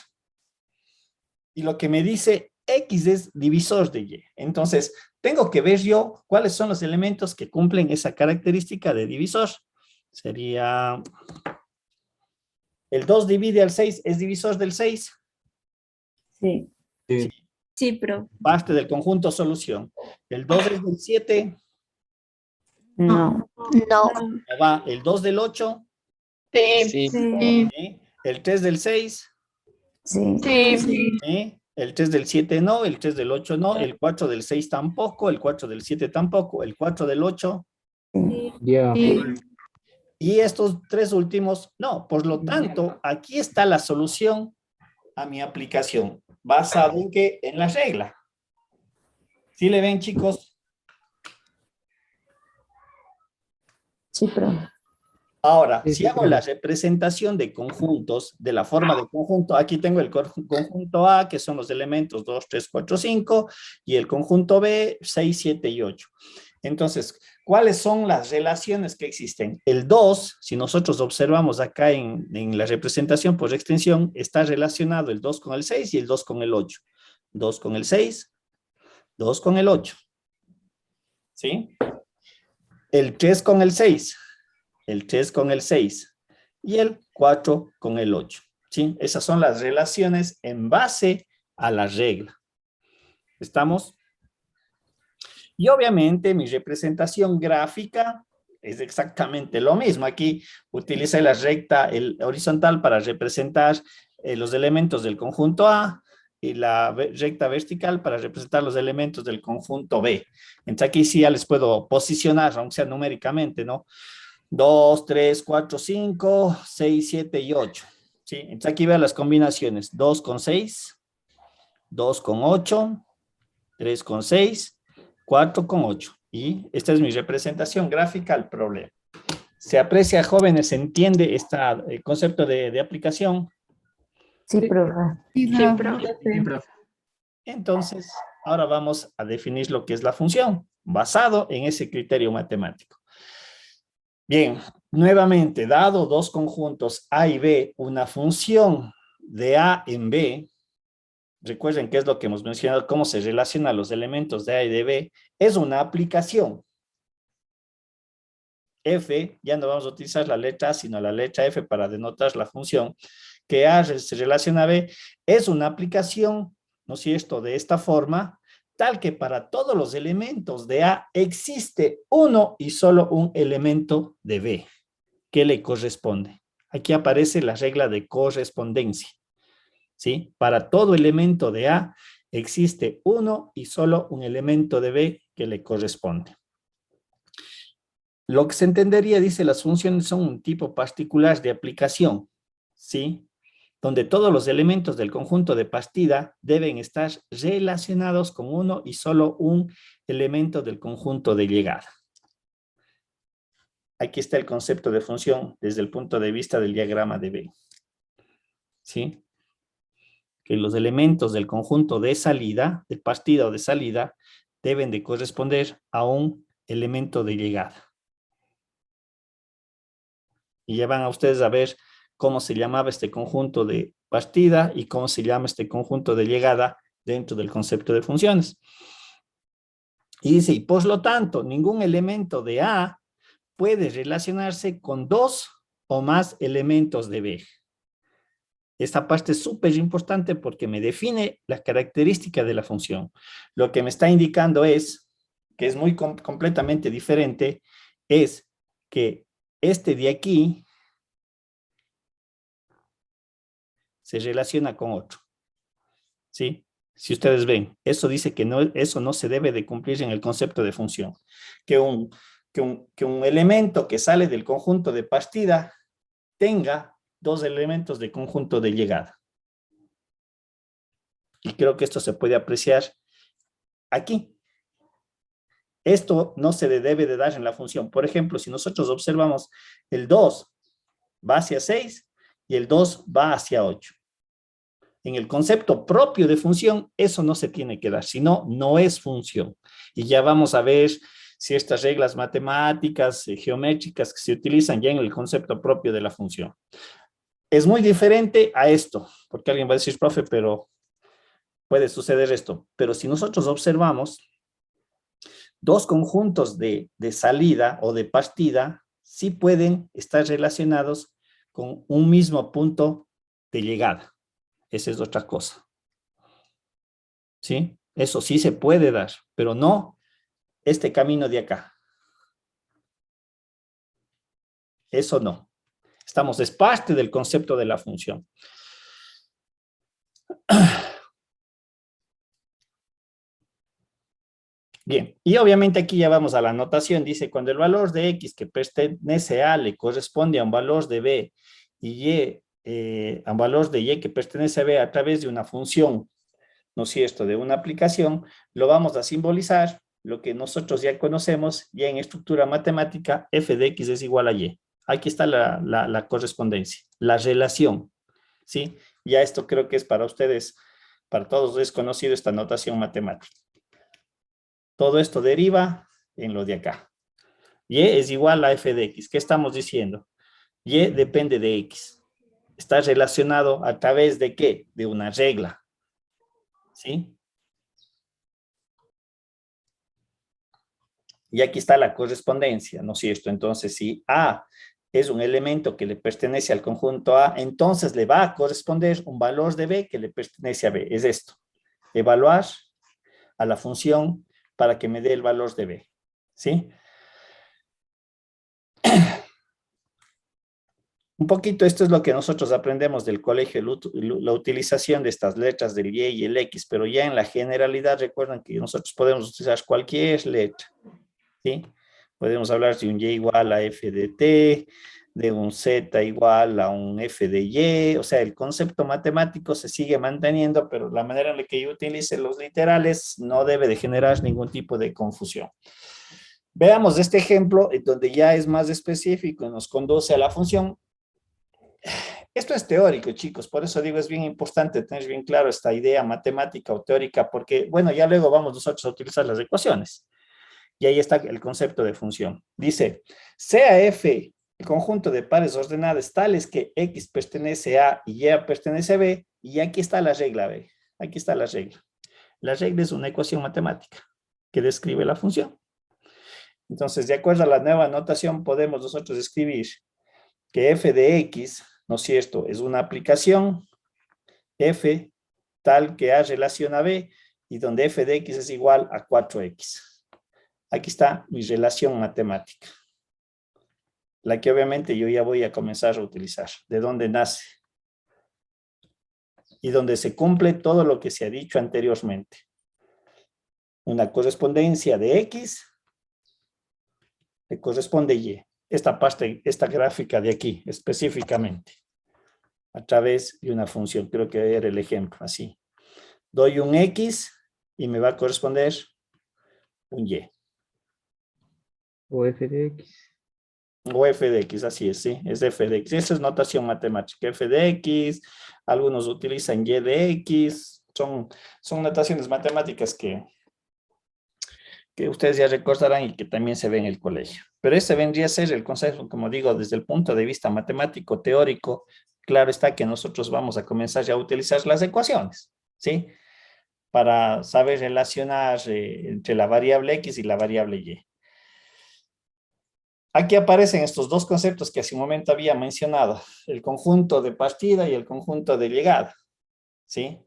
Y lo que me dice X es divisor de Y. Entonces, tengo que ver yo cuáles son los elementos que cumplen esa característica de divisor. Sería... ¿El 2 divide al 6 es divisor del 6? Sí. Sí. Sí, profe. Parte del conjunto solución. ¿El 2 es del 7? No. No. Va. ¿El 2 del 8? Sí. Sí. ¿Sí? ¿El 3 del 6? Sí. Sí. ¿Sí? El 3 del 7 no, el 3 del 8 no, el 4 del 6 tampoco, el 4 del 7 tampoco, el 4 del 8. Ya. Y estos 3 últimos, no. Por lo tanto, aquí está la solución a mi aplicación. ¿Basado en qué? En la regla. ¿Sí le ven, chicos? Sí, profe. Ahora, Sí, si sí, hago la profe. representación de conjuntos, de la forma de conjunto, aquí tengo el conjunto A, que son los elementos 2, 3, 4, 5, y el conjunto B, 6, 7 y 8. Entonces, ¿cuáles son las relaciones que existen? El 2, si nosotros observamos acá en la representación por extensión, está relacionado el 2 con el 6 y el 2 con el 8. 2 con el 6, 2 con el 8. ¿Sí? El 3 con el 6. El 3 con el 6 y el 4 con el 8. ¿Sí? Esas son las relaciones en base a la regla. ¿Estamos? Y obviamente mi representación gráfica es exactamente lo mismo. Aquí utilicé la recta horizontal para representar los elementos del conjunto A y la recta vertical para representar los elementos del conjunto B. Entonces aquí sí ya les puedo posicionar, aunque sea numéricamente, ¿no? 2, 3, 4, 5, 6, 7 y 8. ¿Sí? Entonces aquí vean las combinaciones. 2 con 6, 2 con 8, 3 con 6, 4 con 8. Y esta es mi representación gráfica al problema. ¿Se aprecia, jóvenes? ¿Se entiende este concepto de aplicación? Sí, Sí. profe. Sí, profe. Sí, profe. Entonces, ahora vamos a definir lo que es la función, basado en ese criterio matemático. Bien, nuevamente, dado dos conjuntos A y B, una función de A en B, recuerden qué es lo que hemos mencionado, cómo se relacionan los elementos de A y de B, es una aplicación. F, ya no vamos a utilizar la letra A, sino la letra F para denotar la función, que A se relaciona a B, es una aplicación, ¿no es cierto?, de esta forma, tal que para todos los elementos de A existe uno y solo un elemento de B, que le corresponde. Aquí aparece la regla de correspondencia, ¿sí? Para todo elemento de A existe uno y solo un elemento de B que le corresponde. Lo que se entendería, dice, las funciones son un tipo particular de aplicación, ¿sí? Donde todos los elementos del conjunto de partida deben estar relacionados con uno y solo un elemento del conjunto de llegada. Aquí está el concepto de función desde el punto de vista del diagrama de Venn, ¿sí? Que los elementos del conjunto de salida, de partida o de salida, deben de corresponder a un elemento de llegada. Y ya van a ustedes a ver cómo se llamaba este conjunto de partida y cómo se llama este conjunto de llegada dentro del concepto de funciones. Y dice, y por lo tanto, ningún elemento de A puede relacionarse con dos o más elementos de B. Esta parte es súper importante porque me define la característica de la función. Lo que me está indicando es, que es muy completamente diferente, es que este de aquí se relaciona con otro, ¿sí? Si ustedes ven, eso dice que no, eso no se debe de cumplir en el concepto de función. Que un elemento que sale del conjunto de partida tenga dos elementos de conjunto de llegada. Y creo que esto se puede apreciar aquí. Esto no se le debe de dar en la función. Por ejemplo, si nosotros observamos el 2 va hacia 6 y el 2 va hacia 8. En el concepto propio de función, eso no se tiene que dar, sino no es función. Y ya vamos a ver si estas reglas matemáticas, geométricas que se utilizan ya en el concepto propio de la función. Es muy diferente a esto, porque alguien va a decir, profe, pero puede suceder esto. Pero si nosotros observamos, dos conjuntos de salida o de partida sí pueden estar relacionados con un mismo punto de llegada. Esa es otra cosa. ¿Sí? Eso sí se puede dar, pero no este camino de acá. Eso no. Es parte del concepto de la función. Bien, y obviamente aquí ya vamos a la notación. Dice, cuando el valor de X que pertenece a le corresponde a un valor de B y Y, a un valor de Y que pertenece a B a través de una función, ¿no es cierto?, de una aplicación, lo vamos a simbolizar, lo que nosotros ya conocemos, ya en estructura matemática, f de X es igual a Y. Aquí está la correspondencia, la relación, ¿sí? Ya esto creo que es para ustedes, para todos es conocido esta notación matemática. Todo esto deriva en lo de acá. Y es igual a f de x. ¿Qué estamos diciendo? Y depende de x. Está relacionado a través de ¿qué? De una regla. ¿Sí? Y aquí está la correspondencia, ¿no es cierto? Entonces, si A es un elemento que le pertenece al conjunto A, entonces le va a corresponder un valor de B que le pertenece a B. Es esto. Evaluar a la función para que me dé el valor de B. ¿Sí? Un poquito esto es lo que nosotros aprendemos del colegio, la utilización de estas letras del Y y el X, pero ya en la generalidad recuerden que nosotros podemos utilizar cualquier letra, ¿sí? Podemos hablar de un Y igual a F de T, de un Z igual a un F de Y, o sea, el concepto matemático se sigue manteniendo, pero la manera en la que yo utilice los literales no debe de generar ningún tipo de confusión. Veamos este ejemplo, donde ya es más específico y nos conduce a la función. Esto es teórico, chicos, por eso digo, es bien importante tener bien claro esta idea matemática o teórica, porque, bueno, ya luego vamos nosotros a utilizar las ecuaciones. Y ahí está el concepto de función. Dice, sea F el conjunto de pares ordenadas tales que X pertenece a y Y pertenece a B, y aquí está la regla B. Aquí está la regla. La regla es una ecuación matemática que describe la función. Entonces, de acuerdo a la nueva notación, podemos nosotros escribir que F de X, ¿no es cierto?, es una aplicación F tal que A relación a B y donde F de X es igual a 4X. Aquí está mi relación matemática, la que obviamente yo ya voy a comenzar a utilizar. ¿De dónde nace? Y donde se cumple todo lo que se ha dicho anteriormente. Una correspondencia de X le corresponde Y. Esta parte, esta gráfica de aquí, específicamente, a través de una función. Creo que era el ejemplo, así. Doy un X y me va a corresponder un Y. O f de x. O f de x, así es, sí, es f de x. Esa es notación matemática, f de x, algunos utilizan y de x, son notaciones matemáticas que ustedes ya recordarán y que también se ve en el colegio. Pero ese vendría a ser el concepto, como digo, desde el punto de vista matemático, teórico. Claro está que nosotros vamos a comenzar ya a utilizar las ecuaciones, ¿sí? Para saber relacionar entre la variable x y la variable y. Aquí aparecen estos dos conceptos que hace un momento había mencionado, el conjunto de partida y el conjunto de llegada, ¿sí?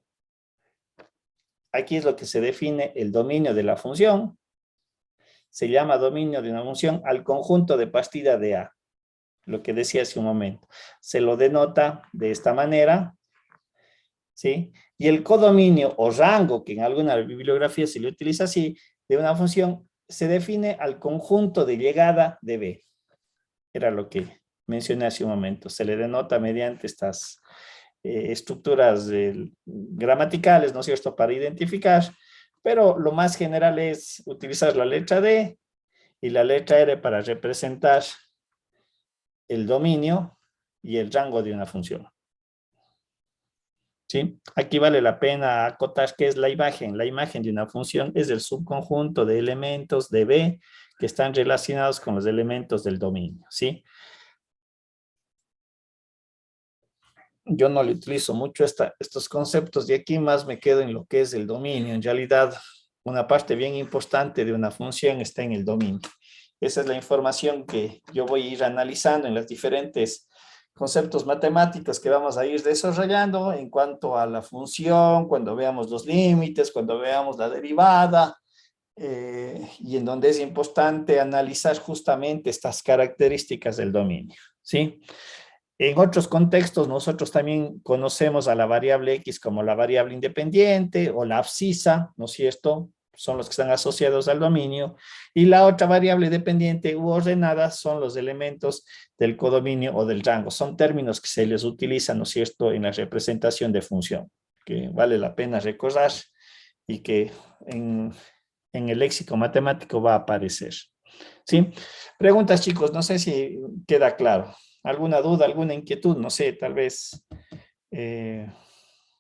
Aquí es lo que se define el dominio de la función. Se llama dominio de una función al conjunto de partida de A, lo que decía hace un momento. Se lo denota de esta manera, ¿sí? Y el codominio o rango, que en alguna bibliografía se le utiliza así, de una función, se define al conjunto de llegada de B. Era lo que mencioné hace un momento. Se le denota mediante estas estructuras gramaticales, ¿no es cierto?, para identificar, pero lo más general es utilizar la letra D y la letra R para representar el dominio y el rango de una función. ¿Sí? Aquí vale la pena acotar qué es la imagen. La imagen de una función es el subconjunto de elementos de B que están relacionados con los elementos del dominio, ¿sí? Yo no le utilizo mucho estos conceptos y aquí más me quedo en lo que es el dominio. En realidad, una parte bien importante de una función está en el dominio. Esa es la información que yo voy a ir analizando en los diferentes conceptos matemáticos que vamos a ir desarrollando en cuanto a la función, cuando veamos los límites, cuando veamos la derivada, y en donde es importante analizar justamente estas características del dominio, ¿sí? En otros contextos, nosotros también conocemos a la variable X como la variable independiente o la abscisa, ¿no es cierto? Son los que están asociados al dominio. Y la otra variable dependiente u ordenada son los elementos del codominio o del rango. Son términos que se les utilizan, ¿no es cierto?, en la representación de función, que vale la pena recordar y que en el léxico matemático va a aparecer. ¿Sí? Preguntas, chicos, no sé si queda claro. ¿Alguna duda, alguna inquietud? No sé, tal vez eh,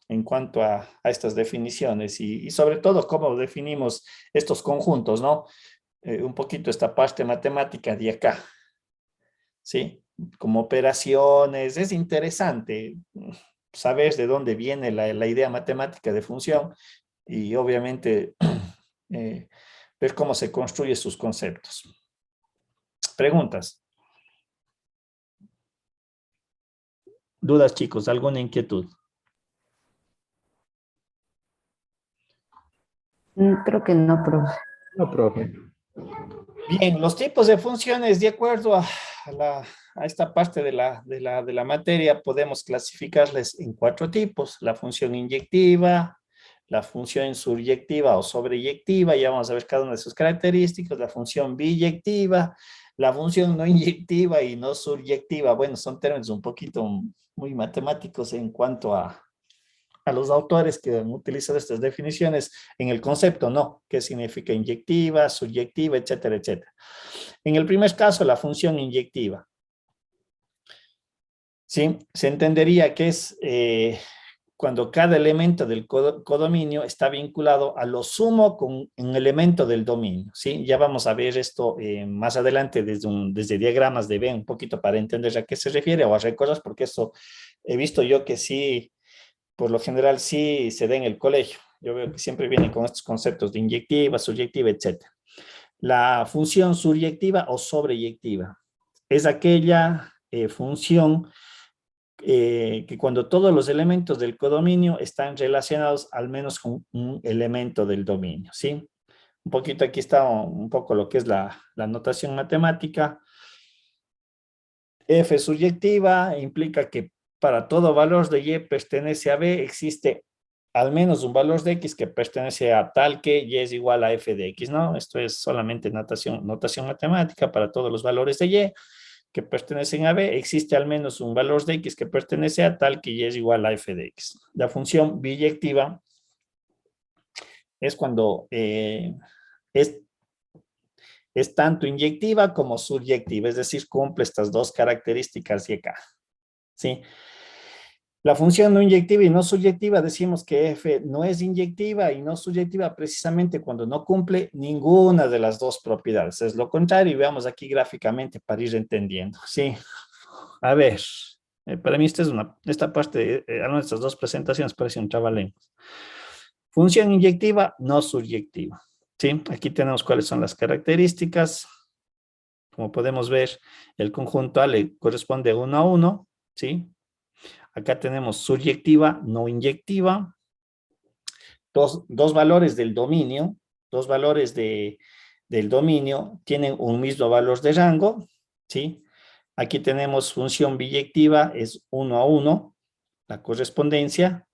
en cuanto a estas definiciones y sobre todo cómo definimos estos conjuntos, ¿no? Un poquito esta parte matemática de acá, ¿sí? Como operaciones, es interesante saber de dónde viene la idea matemática de función y obviamente eh, ver cómo se construyen sus conceptos. Preguntas, dudas, chicos, alguna inquietud. Creo que no, profe. No, profe. Bien, los tipos de funciones, de acuerdo a esta parte de la materia, podemos clasificarles en 4 tipos. La función inyectiva, la función suryectiva o sobreyectiva, ya vamos a ver cada una de sus características, la función biyectiva, la función no inyectiva y no suryectiva. Bueno, son términos un poquito muy matemáticos en cuanto a los autores que han utilizado estas definiciones en el concepto, ¿no? ¿Qué significa inyectiva, subyectiva, etcétera, etcétera? En el primer caso, la función inyectiva. ¿Sí? Se entendería que es cuando cada elemento del codominio está vinculado a lo sumo con un elemento del dominio, ¿sí? Ya vamos a ver esto más adelante desde diagramas de Venn, un poquito para entender a qué se refiere o a recordar, porque eso he visto yo que sí, por lo general sí se da en el colegio. Yo veo que siempre vienen con estos conceptos de inyectiva, subyectiva, etcétera. La función suryectiva o sobreyectiva es aquella función que cuando todos los elementos del codominio están relacionados al menos con un elemento del dominio, ¿sí? Un poquito aquí está un poco lo que es la notación matemática. F subyectiva implica que para todo valor de Y pertenece a B, existe al menos un valor de X que pertenece a tal que Y es igual a F de X, ¿no? Esto es solamente notación matemática para todos los valores de Y que pertenecen a B, existe al menos un valor de X que pertenece a tal que Y es igual a F de X. La función biyectiva es cuando es tanto inyectiva como subyectiva, es decir, cumple estas dos características de acá, ¿sí? La función no inyectiva y no subyectiva, decimos que F no es inyectiva y no subyectiva precisamente cuando no cumple ninguna de las dos propiedades. Es lo contrario y veamos aquí gráficamente para ir entendiendo, ¿sí? A ver, para mí esta parte, alguna de estas dos presentaciones parece un trabalenguas. Función inyectiva, no subyectiva, ¿sí? Aquí tenemos cuáles son las características. Como podemos ver, el conjunto A le corresponde 1 a 1, ¿sí? Acá tenemos subyectiva, no inyectiva. Dos valores del dominio, dos valores del dominio tienen un mismo valor de rango, ¿sí? Aquí tenemos función biyectiva, es 1 a 1, la correspondencia.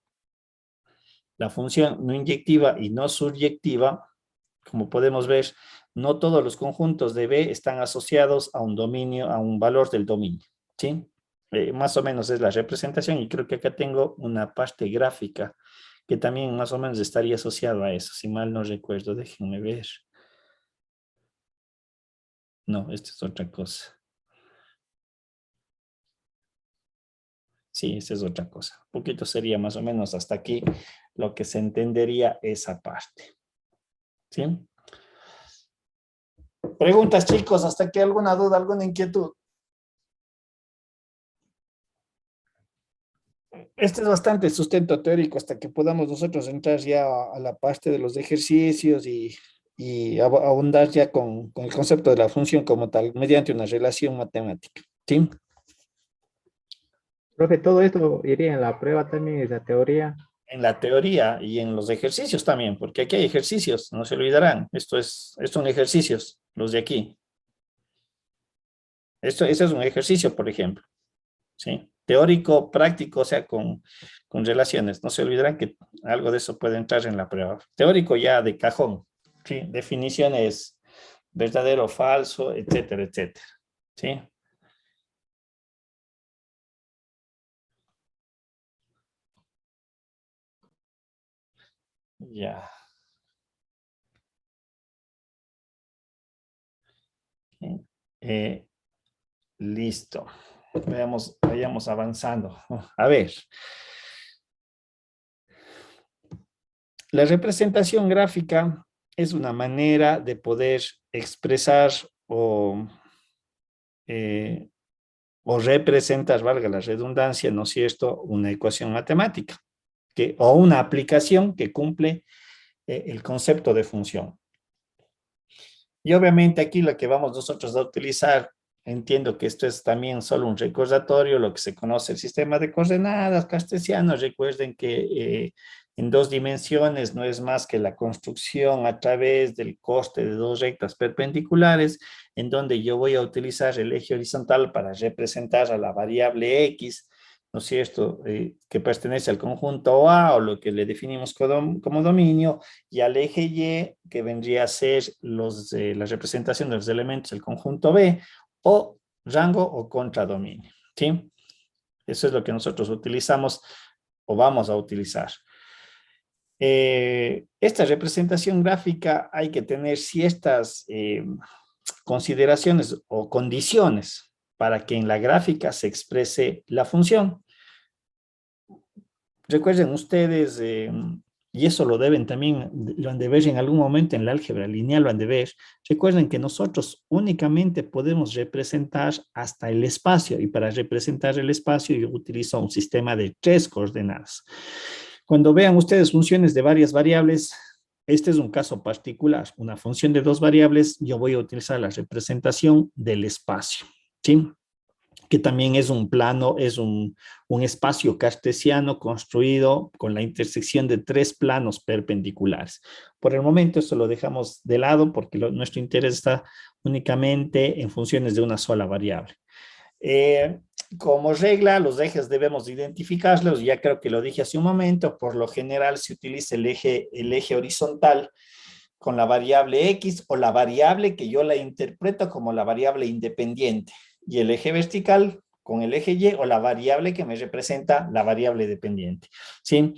La función no inyectiva y no subyectiva, como podemos ver, no todos los conjuntos de B están asociados a un dominio, a un valor del dominio, ¿sí? Más o menos es la representación y creo que acá tengo una parte gráfica que también más o menos estaría asociado a eso, si mal no recuerdo, déjenme ver. No, esta es otra cosa. Sí, esa es otra cosa. Un poquito sería más o menos hasta aquí lo que se entendería esa parte. ¿Sí? Preguntas, chicos, hasta aquí alguna duda, alguna inquietud. Este es bastante sustento teórico hasta que podamos nosotros entrar ya a la parte de los ejercicios y ahondar ya con el concepto de la función como tal, mediante una relación matemática. ¿Sí? Profe, todo esto iría en la prueba también, esa teoría. En la teoría y en los ejercicios también, porque aquí hay ejercicios, no se olvidarán. Estos son ejercicios, los de aquí. Este es un ejercicio, por ejemplo. ¿Sí? Teórico, práctico, o sea, con relaciones. No se olvidarán que algo de eso puede entrar en la prueba. Teórico ya de cajón, ¿sí? Definiciones verdadero, falso, etcétera, etcétera. ¿Sí? Ya. Listo. Vayamos avanzando. A ver. La representación gráfica es una manera de poder expresar o representar, valga la redundancia, ¿no es cierto?, una ecuación matemática o una aplicación que cumple el concepto de función. Y obviamente aquí lo que vamos nosotros a utilizar, entiendo que esto es también solo un recordatorio, lo que se conoce el sistema de coordenadas cartesiano. Recuerden que en dos dimensiones no es más que la construcción a través del coste de dos rectas perpendiculares, en donde yo voy a utilizar el eje horizontal para representar a la variable X, ¿no es cierto?, que pertenece al conjunto A, o lo que le definimos como dominio, y al eje Y, que vendría a ser la representación de los elementos del conjunto B, o rango o contradominio, ¿sí? Eso es lo que nosotros utilizamos o vamos a utilizar. Esta representación gráfica hay que tener ciertas consideraciones o condiciones para que en la gráfica se exprese la función. Recuerden ustedes, y eso lo deben también, lo han de ver en algún momento en la álgebra lineal, lo han de ver. Recuerden que nosotros únicamente podemos representar hasta el espacio, y para representar el espacio yo utilizo un sistema de 3 coordenadas. Cuando vean ustedes funciones de varias variables, este es un caso particular, una función de 2 variables, yo voy a utilizar la representación del espacio, ¿sí?, que también es un plano, es un espacio cartesiano construido con la intersección de 3 planos perpendiculares. Por el momento esto lo dejamos de lado porque nuestro interés está únicamente en funciones de una sola variable. Como regla, los ejes debemos identificarlos, ya creo que lo dije hace un momento. Por lo general se utiliza el eje horizontal con la variable X, o la variable que yo la interpreto como la variable independiente, y el eje vertical con el eje Y, o la variable que me representa la variable dependiente, ¿sí?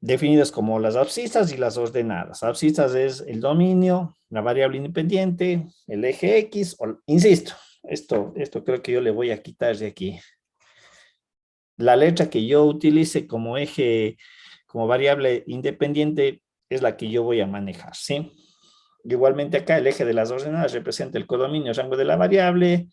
Definidas como las abscisas y las ordenadas. Abscisas es el dominio, la variable independiente, el eje X, insisto, esto creo que yo le voy a quitar de aquí. La letra que yo utilice como eje, como variable independiente, es la que yo voy a manejar, ¿sí? Igualmente acá el eje de las ordenadas representa el codominio, rango de la variable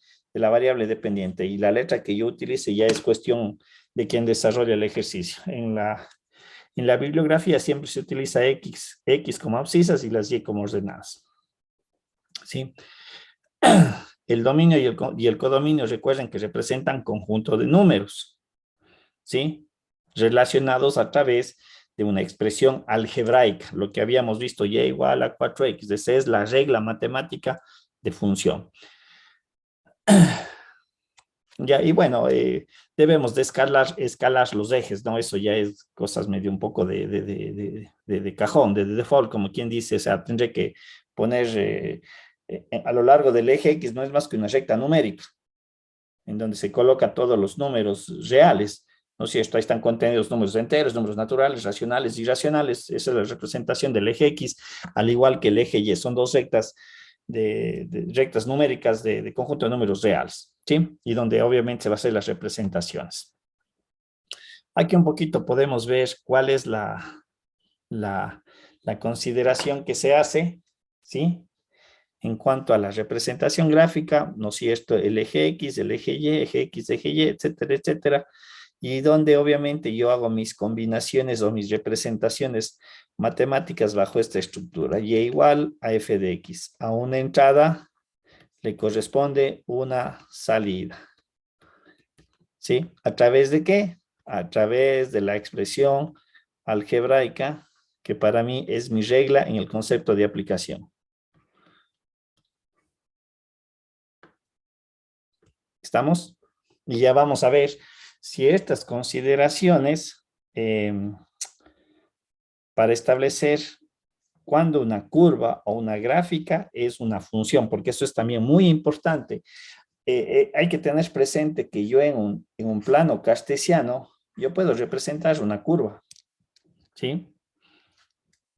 dependiente, y la letra que yo utilice ya es cuestión de quien desarrolla el ejercicio. En la bibliografía siempre se utiliza X como abscisas y las Y como ordenadas, ¿sí? El dominio y el codominio, recuerden que representan conjunto de números, ¿sí?, relacionados a través de una expresión algebraica, lo que habíamos visto, y igual a 4x. Esa es la regla matemática de función. Ya, y bueno, debemos de escalar los ejes, ¿no? Eso ya es cosas medio un poco de cajón, de default, como quien dice. O sea, tendré que poner a lo largo del eje X, no es más que una recta numérica, en donde se coloca todos los números reales, ¿no es cierto? Ahí están contenidos números enteros, números naturales, racionales, irracionales. Esa es la representación del eje X, al igual que el eje Y. Son 2 rectas rectas numéricas de conjunto de números reales, ¿sí? Y donde obviamente se va a hacer las representaciones. Aquí un poquito podemos ver cuál es la consideración que se hace, ¿sí?, en cuanto a la representación gráfica, ¿no es cierto? El eje X, el eje Y, eje X, eje Y, etcétera, etcétera. Y donde obviamente yo hago mis combinaciones o mis representaciones matemáticas bajo esta estructura. Y igual a f de x. A una entrada le corresponde una salida, ¿sí? ¿A través de qué? A través de la expresión algebraica, que para mí es mi regla en el concepto de aplicación. ¿Estamos? Y ya vamos a ver si estas consideraciones para establecer cuándo una curva o una gráfica es una función, porque eso es también muy importante. Hay que tener presente que yo en un plano cartesiano, yo puedo representar una curva, ¿sí?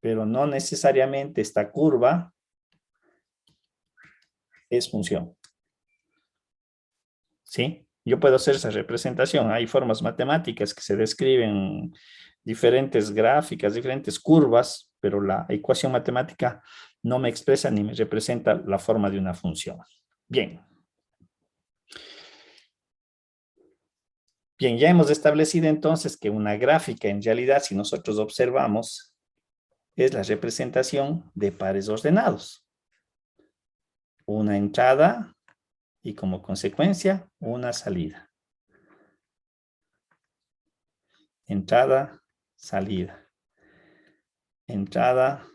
Pero no necesariamente esta curva es función. ¿Sí? Yo puedo hacer esa representación. Hay formas matemáticas que se describen diferentes gráficas, diferentes curvas, pero la ecuación matemática no me expresa ni me representa la forma de una función. Bien. Bien, ya hemos establecido entonces que una gráfica, en realidad, si nosotros observamos, es la representación de pares ordenados. Una entrada y como consecuencia, una salida. Entrada, salida. Entrada,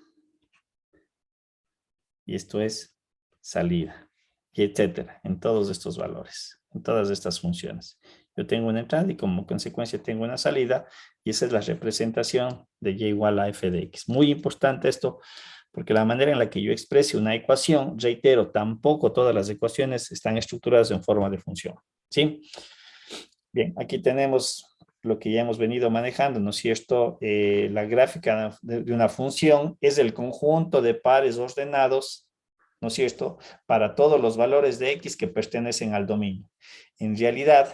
y esto es salida, y etcétera, en todos estos valores, en todas estas funciones. Yo tengo una entrada y como consecuencia tengo una salida, y esa es la representación de y igual a f de x. Muy importante esto, porque la manera en la que yo exprese una ecuación, reitero, tampoco todas las ecuaciones están estructuradas en forma de función, ¿sí? Bien, aquí tenemos lo que ya hemos venido manejando, ¿no es cierto? La gráfica de una función es el conjunto de pares ordenados, ¿no es cierto?, para todos los valores de x que pertenecen al dominio. En realidad,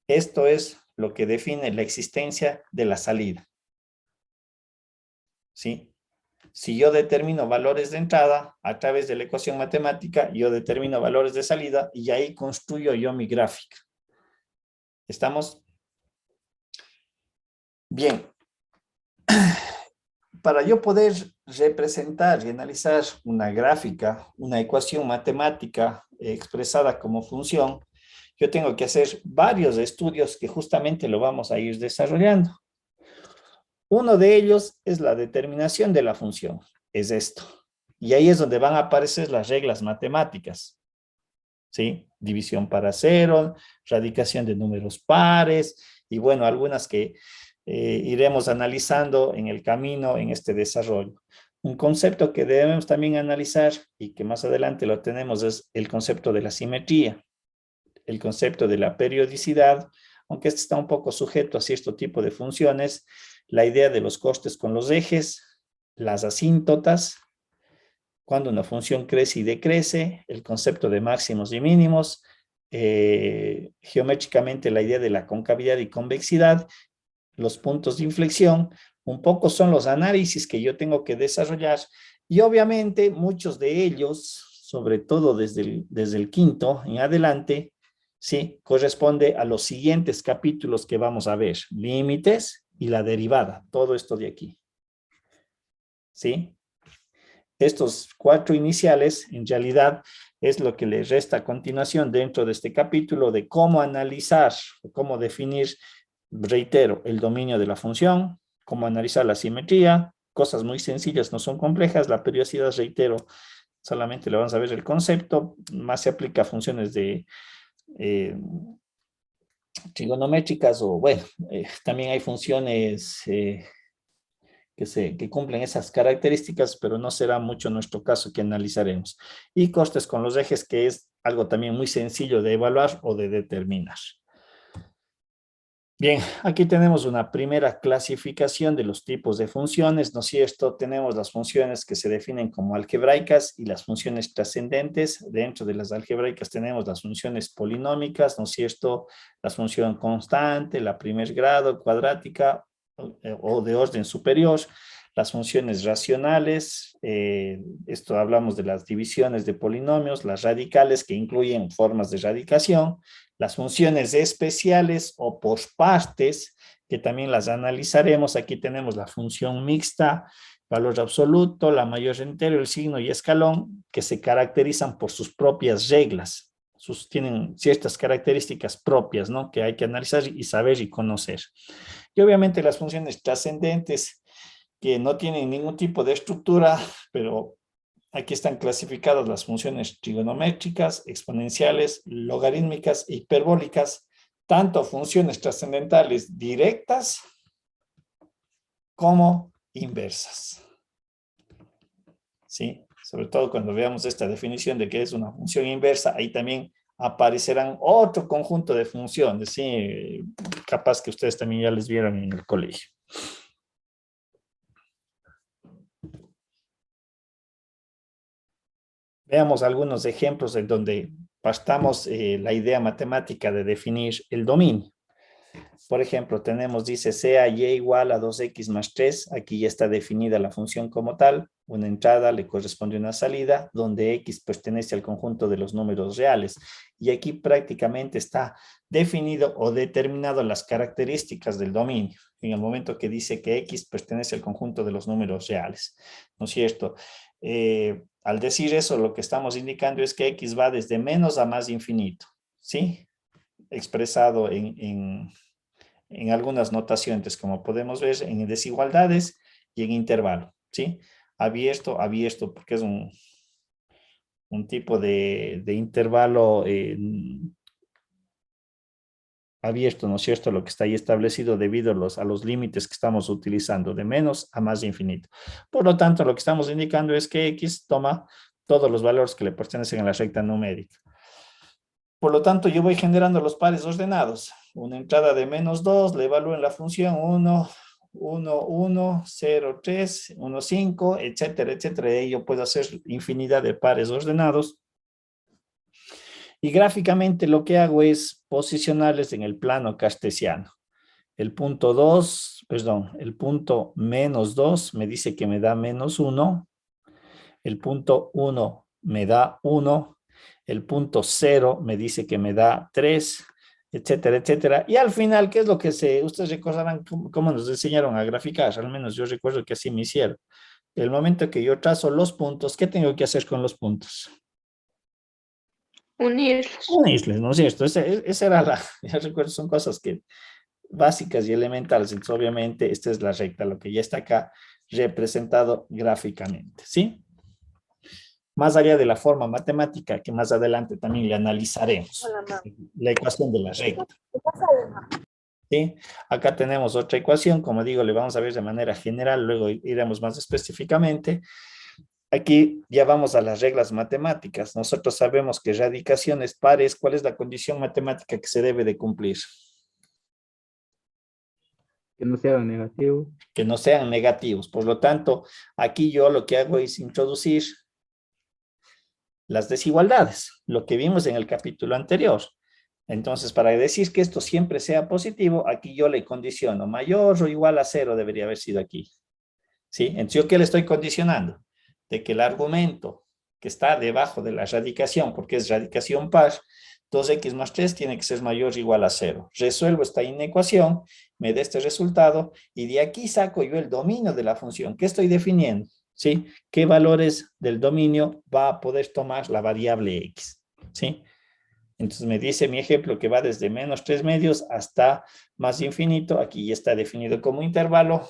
esto es lo que define la existencia de la salida. ¿Sí? Si yo determino valores de entrada, a través de la ecuación matemática, yo determino valores de salida y ahí construyo yo mi gráfica. ¿Estamos? Bien. Para yo poder representar y analizar una gráfica, una ecuación matemática expresada como función, yo tengo que hacer varios estudios que justamente lo vamos a ir desarrollando. Uno de ellos es la determinación de la función, es esto. Y ahí es donde van a aparecer las reglas matemáticas, ¿sí? División para cero, radicación de números pares, y bueno, algunas que iremos analizando en el camino, en este desarrollo. Un concepto que debemos también analizar y que más adelante lo tenemos es el concepto de la simetría, el concepto de la periodicidad, aunque este está un poco sujeto a cierto tipo de funciones, la idea de los costes con los ejes, las asíntotas, cuando una función crece y decrece, el concepto de máximos y mínimos, geométricamente la idea de la concavidad y convexidad, los puntos de inflexión, un poco son los análisis que yo tengo que desarrollar y obviamente muchos de ellos, sobre todo desde el quinto en adelante, sí, corresponde a los siguientes capítulos que vamos a ver, límites y la derivada, todo esto de aquí, ¿sí? Estos 4 iniciales, en realidad, es lo que le resta a continuación dentro de este capítulo de cómo analizar, cómo definir, reitero, el dominio de la función, cómo analizar la simetría, cosas muy sencillas, no son complejas, la periodicidad, reitero, solamente le vamos a ver el concepto, más se aplica a funciones de trigonométricas o, bueno, también hay funciones que cumplen esas características, pero no será mucho nuestro caso que analizaremos. Y costes con los ejes, que es algo también muy sencillo de evaluar o de determinar. Bien, aquí tenemos una primera clasificación de los tipos de funciones, ¿no es cierto? Tenemos las funciones que se definen como algebraicas y las funciones trascendentes. Dentro de las algebraicas tenemos las funciones polinómicas, ¿no es cierto? La función constante, la primer grado, cuadrática o de orden superior. Las funciones racionales, esto hablamos de las divisiones de polinomios, las radicales que incluyen formas de radicación, las funciones especiales o por partes, que también las analizaremos. Aquí tenemos la función mixta, valor absoluto, la mayor entero, el signo y escalón, que se caracterizan por sus propias reglas. Tienen ciertas características propias, ¿no?, que hay que analizar y saber y conocer. Y obviamente las funciones trascendentes, que no tienen ningún tipo de estructura, pero aquí están clasificadas las funciones trigonométricas, exponenciales, logarítmicas e hiperbólicas, tanto funciones trascendentales directas como inversas. ¿Sí? Sobre todo cuando veamos esta definición de que es una función inversa, ahí también aparecerán otro conjunto de funciones, ¿sí? Capaz que ustedes también ya les vieron en el colegio. Veamos algunos ejemplos en donde partamos la idea matemática de definir el dominio. Por ejemplo, tenemos, dice, sea y igual a 2x más 3. Aquí ya está definida la función como tal. Una entrada le corresponde una salida, donde x pertenece al conjunto de los números reales. Y aquí prácticamente está definido o determinado las características del dominio, en el momento que dice que x pertenece al conjunto de los números reales. ¿No es cierto? Al decir eso, lo que estamos indicando es que x va desde menos a más infinito, ¿sí? Expresado en algunas notaciones, como podemos ver, en desigualdades y en intervalo, ¿sí? Abierto, abierto, porque es un tipo de intervalo abierto, ¿no es cierto? Lo que está ahí establecido debido a los límites que estamos utilizando, de menos a más infinito. Por lo tanto, lo que estamos indicando es que x toma todos los valores que le pertenecen a la recta numérica. Por lo tanto, yo voy generando los pares ordenados. Una entrada de menos 2, le evalúo en la función 1, 1, 1, 0, 3, 1, 5, etcétera, etcétera. Y yo puedo hacer infinidad de pares ordenados. Y gráficamente lo que hago es posicionarles en el plano cartesiano. El punto 2, perdón, el punto menos 2 me dice que me da menos 1. El punto 1 me da 1. El punto 0 me dice que me da 3, etcétera, etcétera. Y al final, ¿qué es lo que ustedes recordarán cómo nos enseñaron a graficar? Al menos yo recuerdo que así me hicieron. El momento que yo trazo los puntos, ¿qué tengo que hacer con los puntos? Unirlos. Unirles, ¿no es cierto? Esa era ya recuerdo, son cosas que básicas y elementales. Entonces, obviamente, esta es la recta, lo que ya está acá representado gráficamente, ¿sí? Más allá de la forma matemática, que más adelante también le analizaremos, la ecuación de la recta. ¿Sí? Acá tenemos otra ecuación, como digo, le vamos a ver de manera general, luego iremos más específicamente. Aquí ya vamos a las reglas matemáticas. Nosotros sabemos que radicaciones pares, ¿cuál es la condición matemática que se debe de cumplir? Que no sean negativos. Que no sean negativos. Por lo tanto, aquí yo lo que hago es introducir las desigualdades, lo que vimos en el capítulo anterior. Entonces, para decir que esto siempre sea positivo, aquí yo le condiciono mayor o igual a 0 debería haber sido aquí. ¿Sí? Entonces, ¿yo qué le estoy condicionando? De que el argumento que está debajo de la radicación, porque es radicación par, 2x más 3 tiene que ser mayor o igual a 0. Resuelvo esta inecuación, me da este resultado, y de aquí saco yo el dominio de la función. ¿Qué estoy definiendo? ¿Sí? ¿Qué valores del dominio va a poder tomar la variable x? ¿Sí? Entonces me dice mi ejemplo que va desde menos 3 medios hasta más infinito. Aquí ya está definido como intervalo.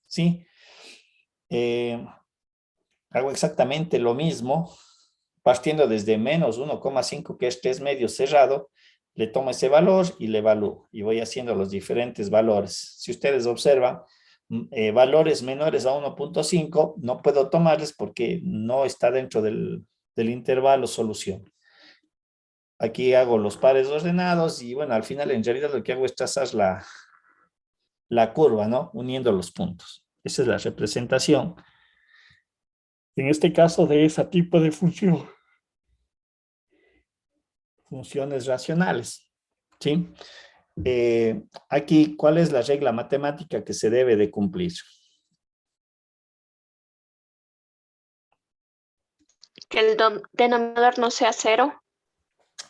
¿Sí? Hago exactamente lo mismo, partiendo desde menos 1,5, que es 3 medios cerrado, le tomo ese valor y le evalúo. Y voy haciendo los diferentes valores. Si ustedes observan, valores menores a 1,5 no puedo tomarles porque no está dentro del intervalo solución. Aquí hago los pares ordenados y bueno, al final en realidad lo que hago es trazar la curva, ¿no? Uniendo los puntos. Esa es la representación. En este caso de ese tipo de función. Funciones racionales, ¿sí? Aquí, ¿cuál es la regla matemática que se debe de cumplir? Que el denominador no sea 0.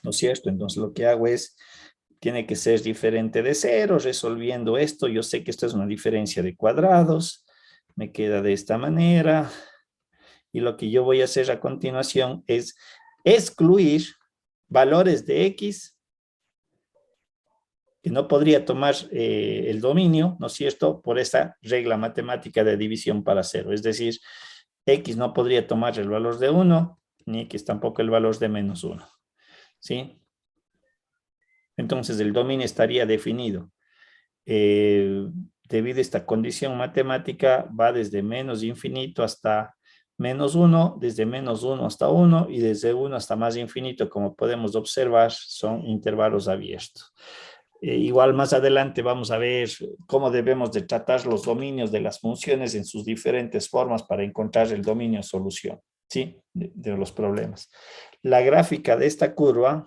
¿No es cierto? Entonces lo que hago es, tiene que ser diferente de 0, resolviendo esto. Yo sé que esto es una diferencia de cuadrados, me queda de esta manera. Y lo que yo voy a hacer a continuación es excluir valores de x que no podría tomar el dominio, ¿no es cierto?, por esta regla matemática de división para 0. Es decir, x no podría tomar el valor de 1, ni x tampoco el valor de menos 1. ¿Sí? Entonces el dominio estaría definido. Debido a esta condición matemática, va desde menos infinito hasta menos 1, desde menos 1 hasta 1 y desde 1 hasta más infinito, como podemos observar, son intervalos abiertos. Igual más adelante vamos a ver cómo debemos de tratar los dominios de las funciones en sus diferentes formas para encontrar el dominio solución. ¿sí? De los problemas. La gráfica de esta curva,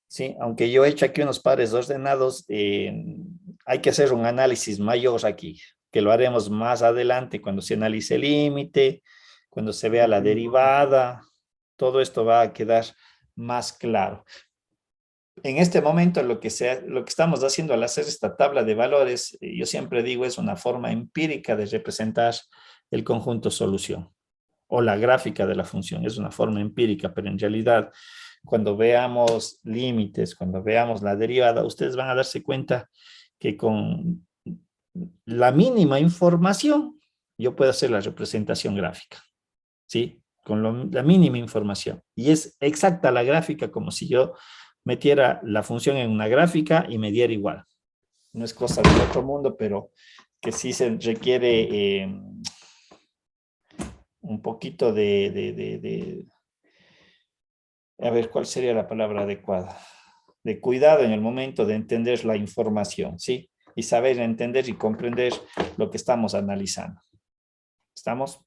¿sí? Aunque yo he hecho aquí unos pares ordenados, hay que hacer un análisis mayor aquí, que lo haremos más adelante cuando se analice el límite, cuando se vea la derivada, todo esto va a quedar más claro. En este momento lo que estamos haciendo al hacer esta tabla de valores, yo siempre digo, es una forma empírica de representar el conjunto solución o la gráfica de la función. Es una forma empírica, pero en realidad cuando veamos límites, cuando veamos la derivada, ustedes van a darse cuenta que con la mínima información yo puedo hacer la representación gráfica, ¿sí? Con la mínima información. Y es exacta la gráfica como si yo metiera la función en una gráfica y me diera igual. No es cosa del otro mundo, pero que sí se requiere un poquito a ver, ¿cuál sería la palabra adecuada? De cuidado en el momento de entender la información, ¿sí? Y saber entender y comprender lo que estamos analizando. ¿Estamos?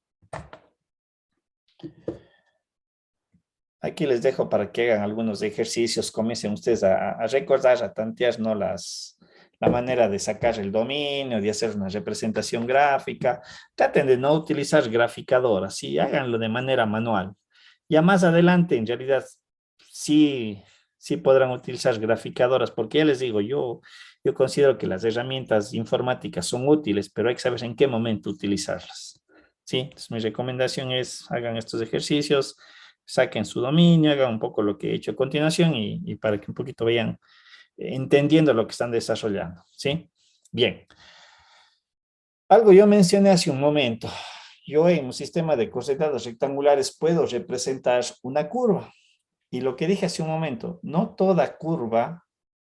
Aquí les dejo para que hagan algunos ejercicios, comiencen ustedes a recordar, a tantear, ¿no? La manera de sacar el dominio, de hacer una representación gráfica. Traten de no utilizar graficadoras, ¿sí? Háganlo de manera manual. Ya más adelante, en realidad, sí podrán utilizar graficadoras, porque ya les digo, yo considero que las herramientas informáticas son útiles, pero hay que saber en qué momento utilizarlas, ¿sí? Entonces, mi recomendación es, hagan estos ejercicios, saquen su dominio, hagan un poco lo que he hecho a continuación y para que un poquito vayan entendiendo lo que están desarrollando, ¿sí? Bien. Algo yo mencioné hace un momento. Yo en un sistema de coordenadas rectangulares puedo representar una curva. Y lo que dije hace un momento, no toda curva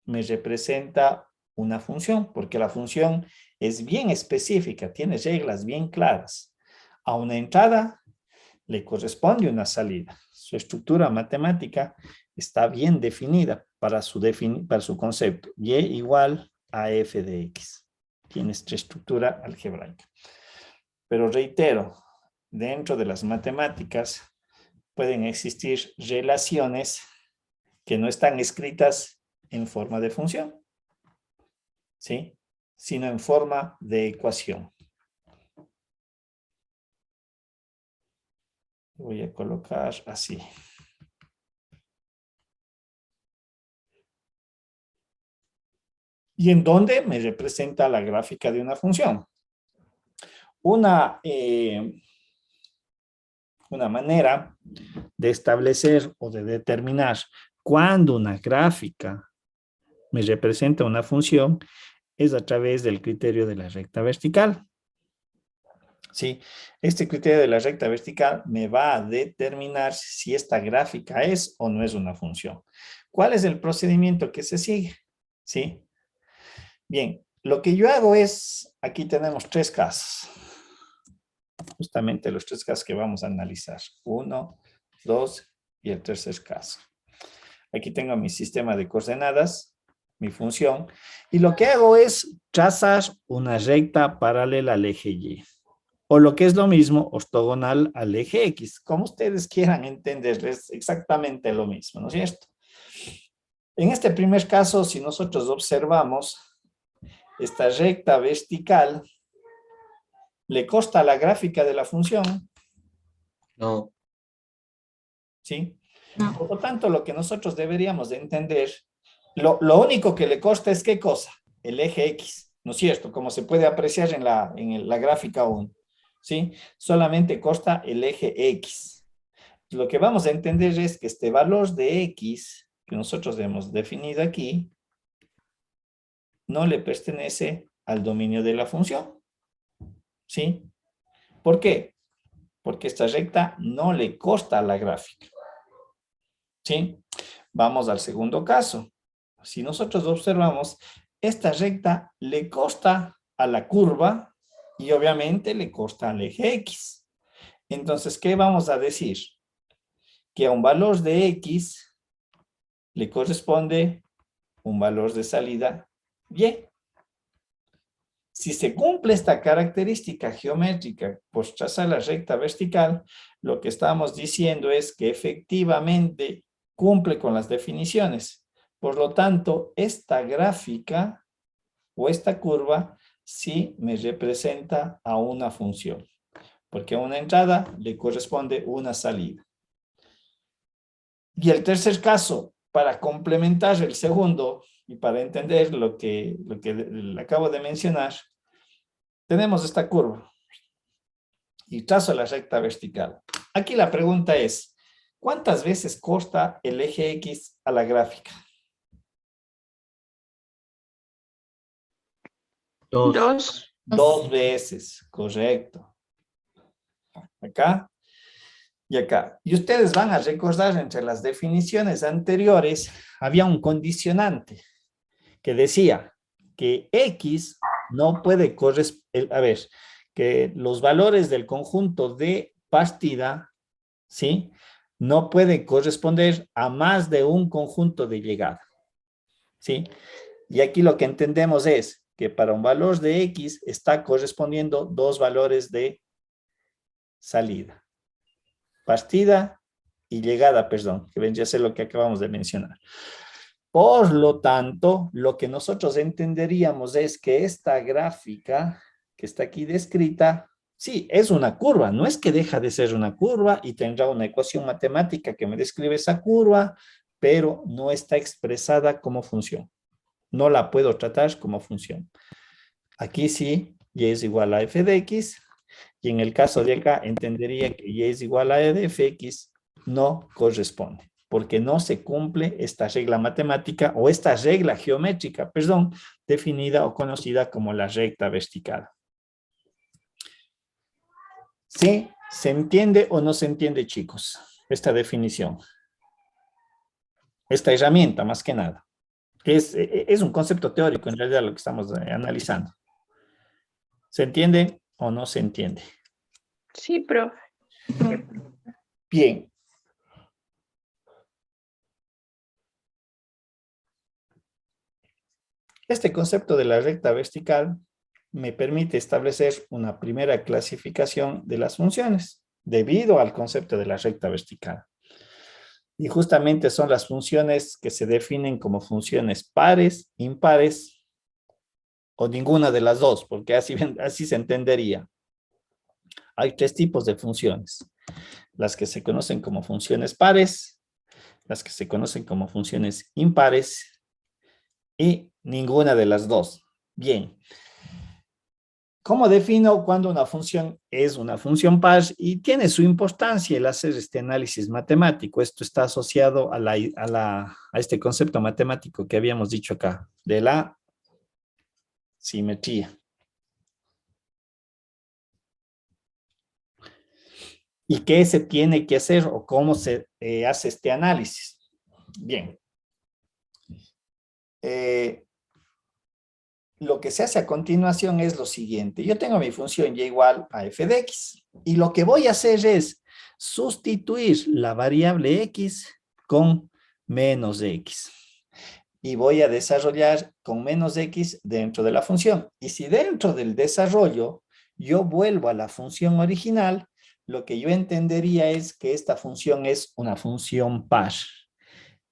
me representa una función, porque la función es bien específica, tiene reglas bien claras. A una entrada le corresponde una salida. Su estructura matemática está bien definida para su concepto. Y igual a f de x. Tiene esta estructura algebraica. Pero reitero, dentro de las matemáticas pueden existir relaciones que no están escritas en forma de función, ¿sí? Sino en forma de ecuación. Voy a colocar así. ¿Y en dónde me representa la gráfica de una función? Una manera de establecer o de determinar cuándo una gráfica me representa una función es a través del criterio de la recta vertical. ¿Sí? Este criterio de la recta vertical me va a determinar si esta gráfica es o no es una función. ¿Cuál es el procedimiento que se sigue? ¿Sí? Bien, lo que yo hago es, aquí tenemos tres casos. Justamente los tres casos que vamos a analizar. 1, 2 y el tercer caso. Aquí tengo mi sistema de coordenadas, mi función, y lo que hago es trazar una recta paralela al eje Y. O lo que es lo mismo, ortogonal al eje X. Como ustedes quieran entender, es exactamente lo mismo, ¿no es cierto? En este primer caso, si nosotros observamos, esta recta vertical le consta la gráfica de la función. No. ¿Sí? No. Por lo tanto, lo que nosotros deberíamos de entender, lo único que le consta es ¿qué cosa? El eje X, ¿no es cierto? Como se puede apreciar en la gráfica 1. ¿Sí? Solamente consta el eje X. Lo que vamos a entender es que este valor de X, que nosotros hemos definido aquí, no le pertenece al dominio de la función. ¿Sí? ¿Por qué? Porque esta recta no le consta a la gráfica. ¿Sí? Vamos al segundo caso. Si nosotros observamos, esta recta le consta a la curva y obviamente le consta al eje X. Entonces, ¿qué vamos a decir? Que a un valor de X le corresponde un valor de salida Y. Si se cumple esta característica geométrica por trazar la recta vertical, lo que estamos diciendo es que efectivamente cumple con las definiciones. Por lo tanto, esta gráfica o esta curva sí me representa a una función, porque a una entrada le corresponde una salida. Y el tercer caso, para complementar el segundo y para entender lo que le acabo de mencionar, tenemos esta curva y trazo la recta vertical. Aquí la pregunta es, ¿cuántas veces corta el eje X a la gráfica? 2. 2 veces, correcto. Acá y acá. Y ustedes van a recordar entre las definiciones anteriores, había un condicionante que decía que X no puede corresponder, a ver, que los valores del conjunto de partida, ¿sí? No pueden corresponder a más de un conjunto de llegada, ¿sí? Y aquí lo que entendemos es que para un valor de X está correspondiendo dos valores de salida. Partida y llegada, perdón, que vendría a ser lo que acabamos de mencionar. Por lo tanto, lo que nosotros entenderíamos es que esta gráfica que está aquí descrita, sí, es una curva, no es que deja de ser una curva y tendrá una ecuación matemática que me describe esa curva, pero no está expresada como función. No la puedo tratar como función. Aquí sí, y es igual a f de x, y en el caso de acá entendería que y es igual a e de fx no corresponde, porque no se cumple esta regla matemática o esta regla geométrica, perdón, definida o conocida como la recta vertical. ¿Sí? ¿Se entiende o no se entiende, chicos? Esta definición. Esta herramienta, más que nada. Que es un concepto teórico, en realidad, lo que estamos analizando. ¿Se entiende o no se entiende? Sí, profe. Bien. Este concepto de la recta vertical me permite establecer una primera clasificación de las funciones debido al concepto de la recta vertical. Y justamente son las funciones que se definen como funciones pares, impares o ninguna de las dos, porque así se entendería. Hay tres tipos de funciones. Las que se conocen como funciones pares, las que se conocen como funciones impares y ninguna de las dos. Bien. ¿Cómo defino cuando una función es una función par? Y tiene su importancia el hacer este análisis matemático. Esto está asociado a este concepto matemático que habíamos dicho acá, de la simetría. ¿Y qué se tiene que hacer o cómo se hace este análisis? Bien. Lo que se hace a continuación es lo siguiente. Yo tengo mi función y igual a f de x. Y lo que voy a hacer es sustituir la variable x con menos x. Y voy a desarrollar con menos x dentro de la función. Y si dentro del desarrollo yo vuelvo a la función original, lo que yo entendería es que esta función es una función par.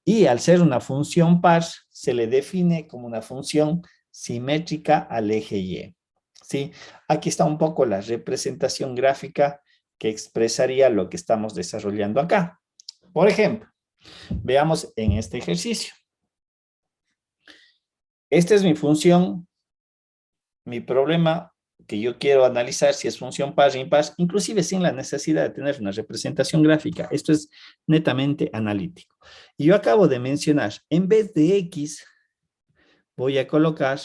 Y al ser una función par, se le define como una función simétrica al eje Y. ¿Sí? Aquí está un poco la representación gráfica que expresaría lo que estamos desarrollando acá. Por ejemplo, veamos en este ejercicio. Esta es mi función, mi problema que yo quiero analizar si es función par o impar, inclusive sin la necesidad de tener una representación gráfica. Esto es netamente analítico. Y yo acabo de mencionar, en vez de x, voy a colocar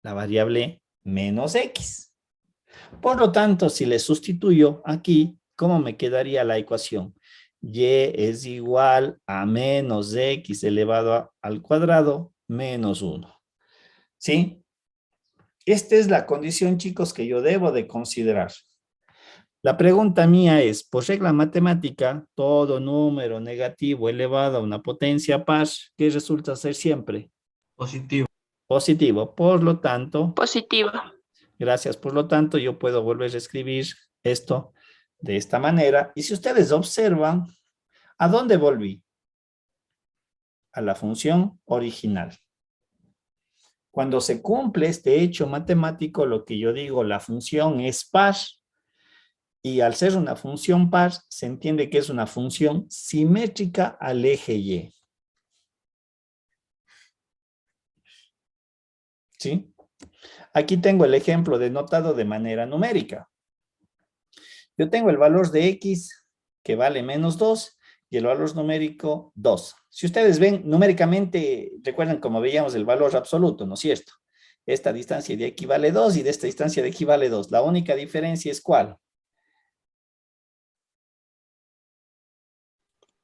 la variable menos x. Por lo tanto, si le sustituyo aquí, ¿cómo me quedaría la ecuación? Y es igual a menos x elevado al cuadrado menos 1. ¿Sí? Esta es la condición, chicos, que yo debo de considerar. La pregunta mía es, por regla matemática, todo número negativo elevado a una potencia par, ¿qué resulta ser siempre? Positivo. Positivo. Por lo tanto, Positivo. gracias. Por lo tanto, yo puedo volver a escribir esto de esta manera. Y si ustedes observan, ¿a dónde volví? A la función original. Cuando se cumple este hecho matemático, lo que yo digo, la función es par. Y al ser una función par, se entiende que es una función simétrica al eje Y. ¿Sí? Aquí tengo el ejemplo denotado de manera numérica. Yo tengo el valor de X que vale menos 2 y el valor numérico 2. Si ustedes ven numéricamente, recuerdan como veíamos el valor absoluto, ¿no es cierto? Esta distancia de aquí vale 2 y de esta distancia de aquí vale 2. La única diferencia es ¿cuál?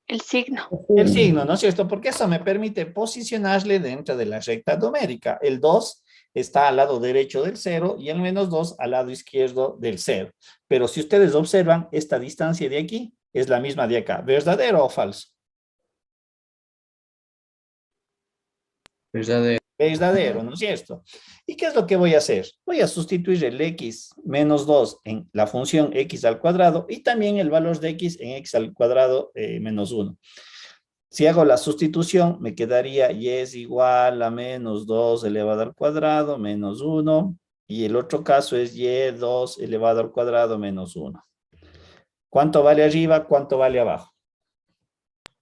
El signo. El signo, ¿no es cierto? Porque eso me permite posicionarle dentro de la recta numérica. El 2 está al lado derecho del 0 y el menos 2 al lado izquierdo del 0. Pero si ustedes observan, esta distancia de aquí es la misma de acá. ¿Verdadero o falso? Verdadero. Verdadero, ¿no es cierto? ¿Y qué es lo que voy a hacer? Voy a sustituir el x menos 2 en la función x al cuadrado y también el valor de x en x al cuadrado menos 1. Si hago la sustitución, me quedaría y es igual a menos 2 elevado al cuadrado menos 1. Y el otro caso es y2 elevado al cuadrado menos 1. ¿Cuánto vale arriba? ¿Cuánto vale abajo?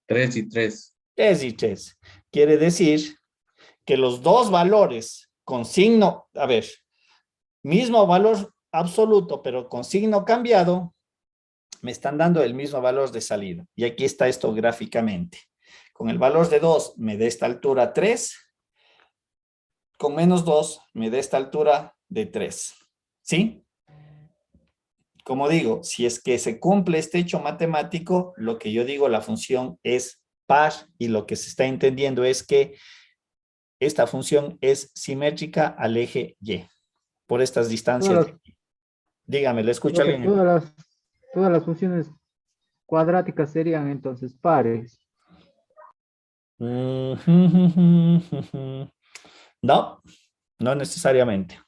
3 y 3. 3 y 3. Quiere decir que los dos valores con signo, a ver, mismo valor absoluto, pero con signo cambiado, me están dando el mismo valor de salida. Y aquí está esto gráficamente. Con el valor de 2 me da esta altura 3. Con menos 2 me da esta altura de 3. ¿Sí? Como digo, si es que se cumple este hecho matemático, lo que yo digo, la función es par y lo que se está entendiendo es que esta función es simétrica al eje Y por estas distancias. Dígame, ¿le escucha Profe, alguien? todas las funciones cuadráticas serían entonces pares. No, no necesariamente.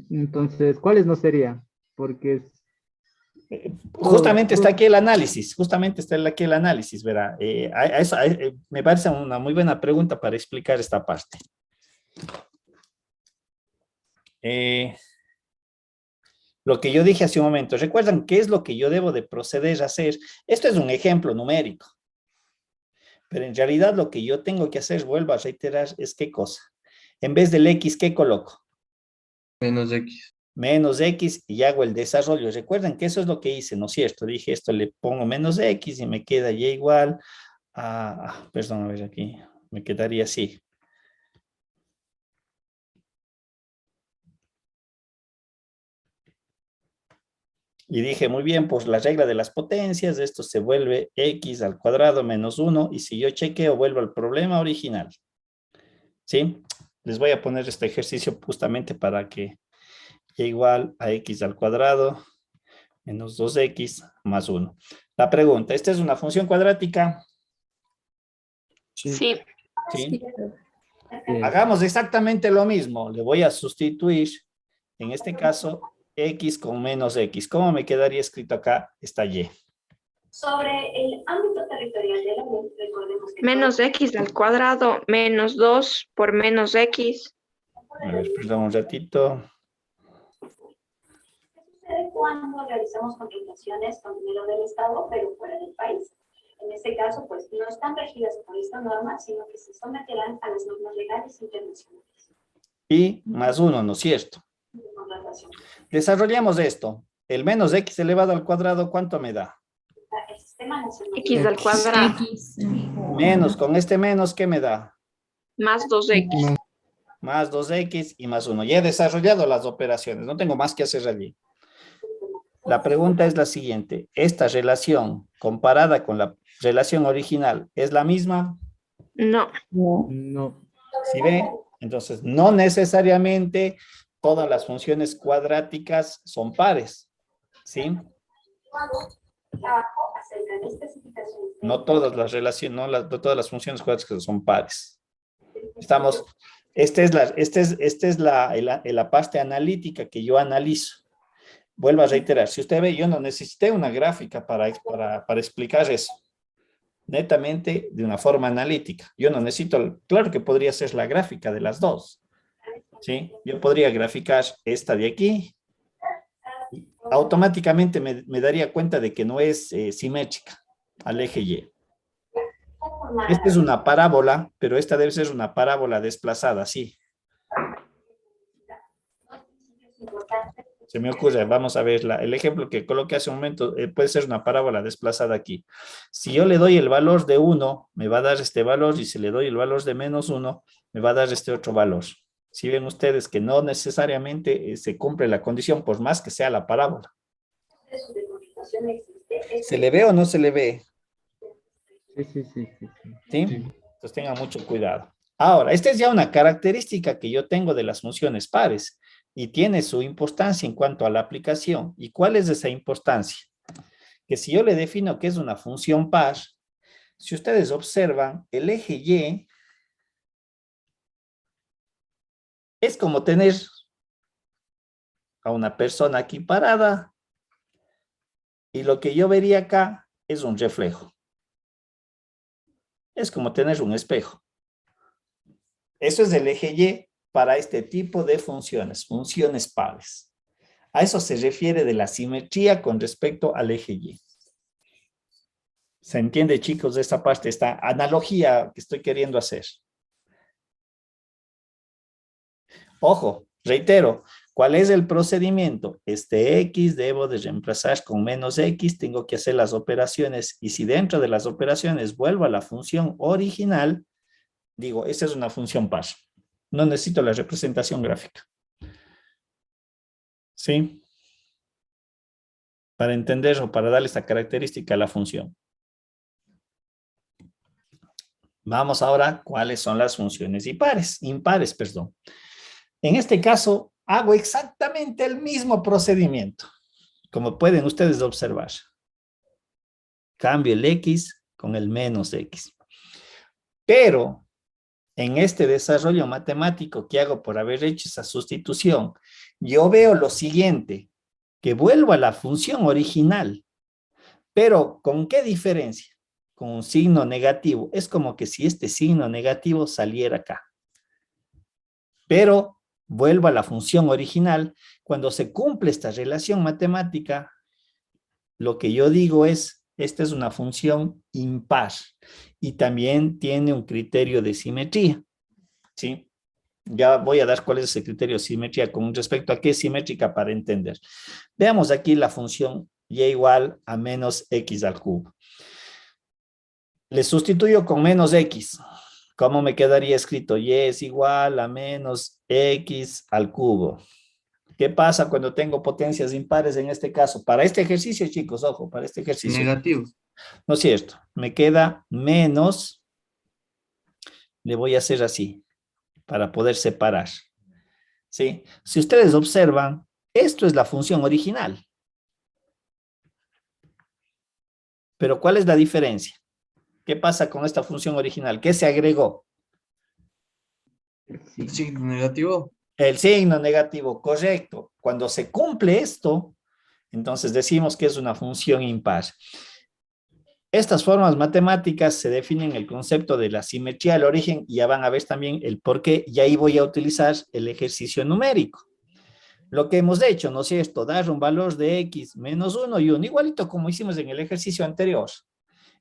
Entonces, ¿cuáles no serían? Porque Justamente está aquí el análisis, verá. Me parece una muy buena pregunta para explicar esta parte. Lo que yo dije hace un momento, ¿recuerdan qué es lo que yo debo de proceder a hacer? Esto es un ejemplo numérico. Pero en realidad lo que yo tengo que hacer, vuelvo a reiterar, es ¿qué cosa? En vez del X, ¿qué coloco? Menos X. Menos X y hago el desarrollo. Recuerden que eso es lo que hice, ¿no es cierto? Dije esto, le pongo menos X y me queda Y igual a, perdón, a ver aquí, me quedaría así. Y dije, muy bien, pues la regla de las potencias, esto se vuelve X al cuadrado menos 1, y si yo chequeo, vuelvo al problema original. ¿Sí? Les voy a poner este ejercicio justamente para que Y igual a X al cuadrado menos 2X más 1. La pregunta, ¿esta es una función cuadrática? Sí. Sí. ¿Sí? Hagamos exactamente lo mismo. Le voy a sustituir, en este caso, X con menos X. ¿Cómo me quedaría escrito acá? Esta Y. Sobre el ámbito territorial de la ley, recordemos que... Menos x al cuadrado menos 2 por menos x. A ver, perdón un ratito. ¿Qué sucede cuando realizamos contrataciones con dinero del Estado, pero fuera del país? En este caso, pues, no están regidas por esta norma, sino que se someterán a las normas legales internacionales. Y más 1, ¿no es cierto? De contratación. Desarrollamos esto. El menos X elevado al cuadrado, ¿cuánto me da? El sistema nacional... X al cuadrado Menos, con este menos, ¿qué me da? más 2x. Más 2X y más 1. Ya he desarrollado las operaciones, no tengo más que hacer allí. La pregunta es la siguiente. ¿Esta relación comparada con la relación original es la misma? No. no. ¿Sí ve? Entonces, no necesariamente todas las funciones cuadráticas son pares. ¿Sí? Acerca de especificaciones... No todas las relaciones, no todas las funciones cuadráticas son pares. ¿Estamos Esta es la parte analítica que yo analizo. Vuelvo a reiterar, si usted ve, yo no necesité una gráfica para explicar eso. Netamente de una forma analítica. Yo no necesito, claro que podría ser la gráfica de las dos. ¿Sí? Yo podría graficar esta de aquí. Y automáticamente me daría cuenta de que no es simétrica al eje Y. Esta es una parábola, pero esta debe ser una parábola desplazada, sí. Se me ocurre, vamos a ver, el ejemplo que coloqué hace un momento puede ser una parábola desplazada aquí. Si yo le doy el valor de 1, me va a dar este valor, y si le doy el valor de menos 1, me va a dar este otro valor. Si ven ustedes que no necesariamente se cumple la condición, por más que sea la parábola. ¿Se le ve o no se le ve? Sí. ¿Sí? Entonces tengan mucho cuidado. Ahora, esta es ya una característica que yo tengo de las funciones pares y tiene su importancia en cuanto a la aplicación. ¿Y cuál es esa importancia? Que si yo le defino que es una función par, si ustedes observan, el eje Y es como tener a una persona aquí parada y lo que yo vería acá es un reflejo. Es como tener un espejo. Eso es el eje Y para este tipo de funciones pares. A eso se refiere de la simetría con respecto al eje Y. ¿Se entiende, chicos, de esta parte, esta analogía que estoy queriendo hacer? Ojo, reitero, ¿cuál es el procedimiento? Este X debo de reemplazar con menos X, tengo que hacer las operaciones, y si dentro de las operaciones vuelvo a la función original, digo, esta es una función par. No necesito la representación gráfica. ¿Sí? Para entender o para darle esta característica a la función. Vamos ahora, ¿cuáles son las funciones impares, perdón. En este caso, hago exactamente el mismo procedimiento, como pueden ustedes observar. Cambio el X con el menos X. Pero, en este desarrollo matemático que hago por haber hecho esa sustitución, yo veo lo siguiente, que vuelvo a la función original, pero ¿con qué diferencia? Con un signo negativo. Es como que si este signo negativo saliera acá. Pero vuelvo a la función original. Cuando se cumple esta relación matemática, lo que yo digo es, esta es una función impar y también tiene un criterio de simetría. ¿Sí? Ya voy a dar cuál es ese criterio de simetría con respecto a qué es simétrica para entender. Veamos aquí la función y igual a menos x al cubo. Le sustituyo con menos x. ¿Cómo me quedaría escrito? Y es igual a menos x al cubo. ¿Qué pasa cuando tengo potencias impares en este caso? Para este ejercicio, chicos, ojo, para este ejercicio. Negativo. No es cierto. Me queda menos. Le voy a hacer así, para poder separar. ¿Sí? Si ustedes observan, esto es la función original. Pero ¿cuál es la diferencia? ¿Qué pasa con esta función original? ¿Qué se agregó? Signo negativo. El signo negativo, correcto. Cuando se cumple esto, entonces decimos que es una función impar. Estas formas matemáticas se definen el concepto de la simetría del origen y ya van a ver también el por qué, y ahí voy a utilizar el ejercicio numérico. Lo que hemos hecho, ¿no es cierto? Dar un valor de x menos 1 y 1, igualito como hicimos en el ejercicio anterior.